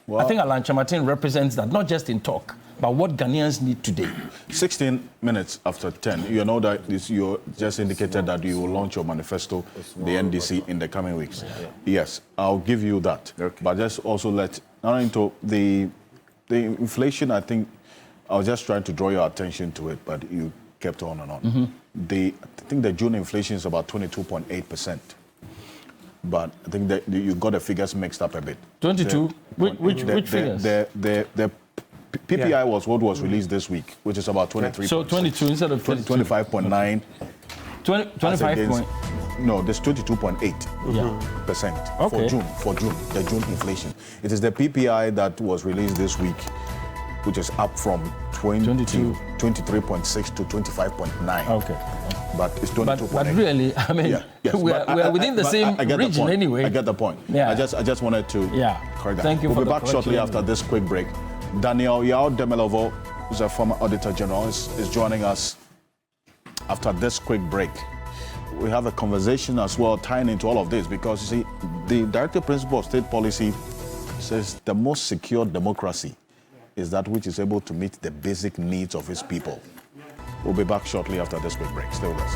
S6: Well, I think Alache Martin represents that, not just in talk, but what Ghanaians need today.
S1: 16 minutes after 10, you know that you just indicated that you will launch your manifesto, the NDC, in the coming weeks. Yes, I'll give you that. Okay. But just also let, not into the inflation, I think, I was just trying to draw your attention to it, but you kept on and on. Mm-hmm. I think the June inflation is about 22.8%. But I think that you got the figures mixed up a bit.
S6: 22? Which figures?
S1: The PPI was what was released this week, which is about 23.
S6: So 22 instead of 22.
S1: 25.9.
S6: 25.
S1: No, there's 22.8% for June, the June inflation. It is the PPI that was released this week, which is up from 23.6 to 25.9.
S6: Okay.
S1: But it's 22.8.
S6: But really, I mean, we are within the same region anyway.
S1: I get the point.
S6: Yeah.
S1: I just wanted to correct that.
S6: Thank you.
S1: We'll be back shortly after this quick break. Daniel Yao Demelovo, who's a former Auditor General, is joining us after this quick break. We have a conversation as well tying into all of this because, you see, the Director Principle of State Policy says the most secure democracy is that which is able to meet the basic needs of its people. We'll be back shortly after this quick break. Stay with us.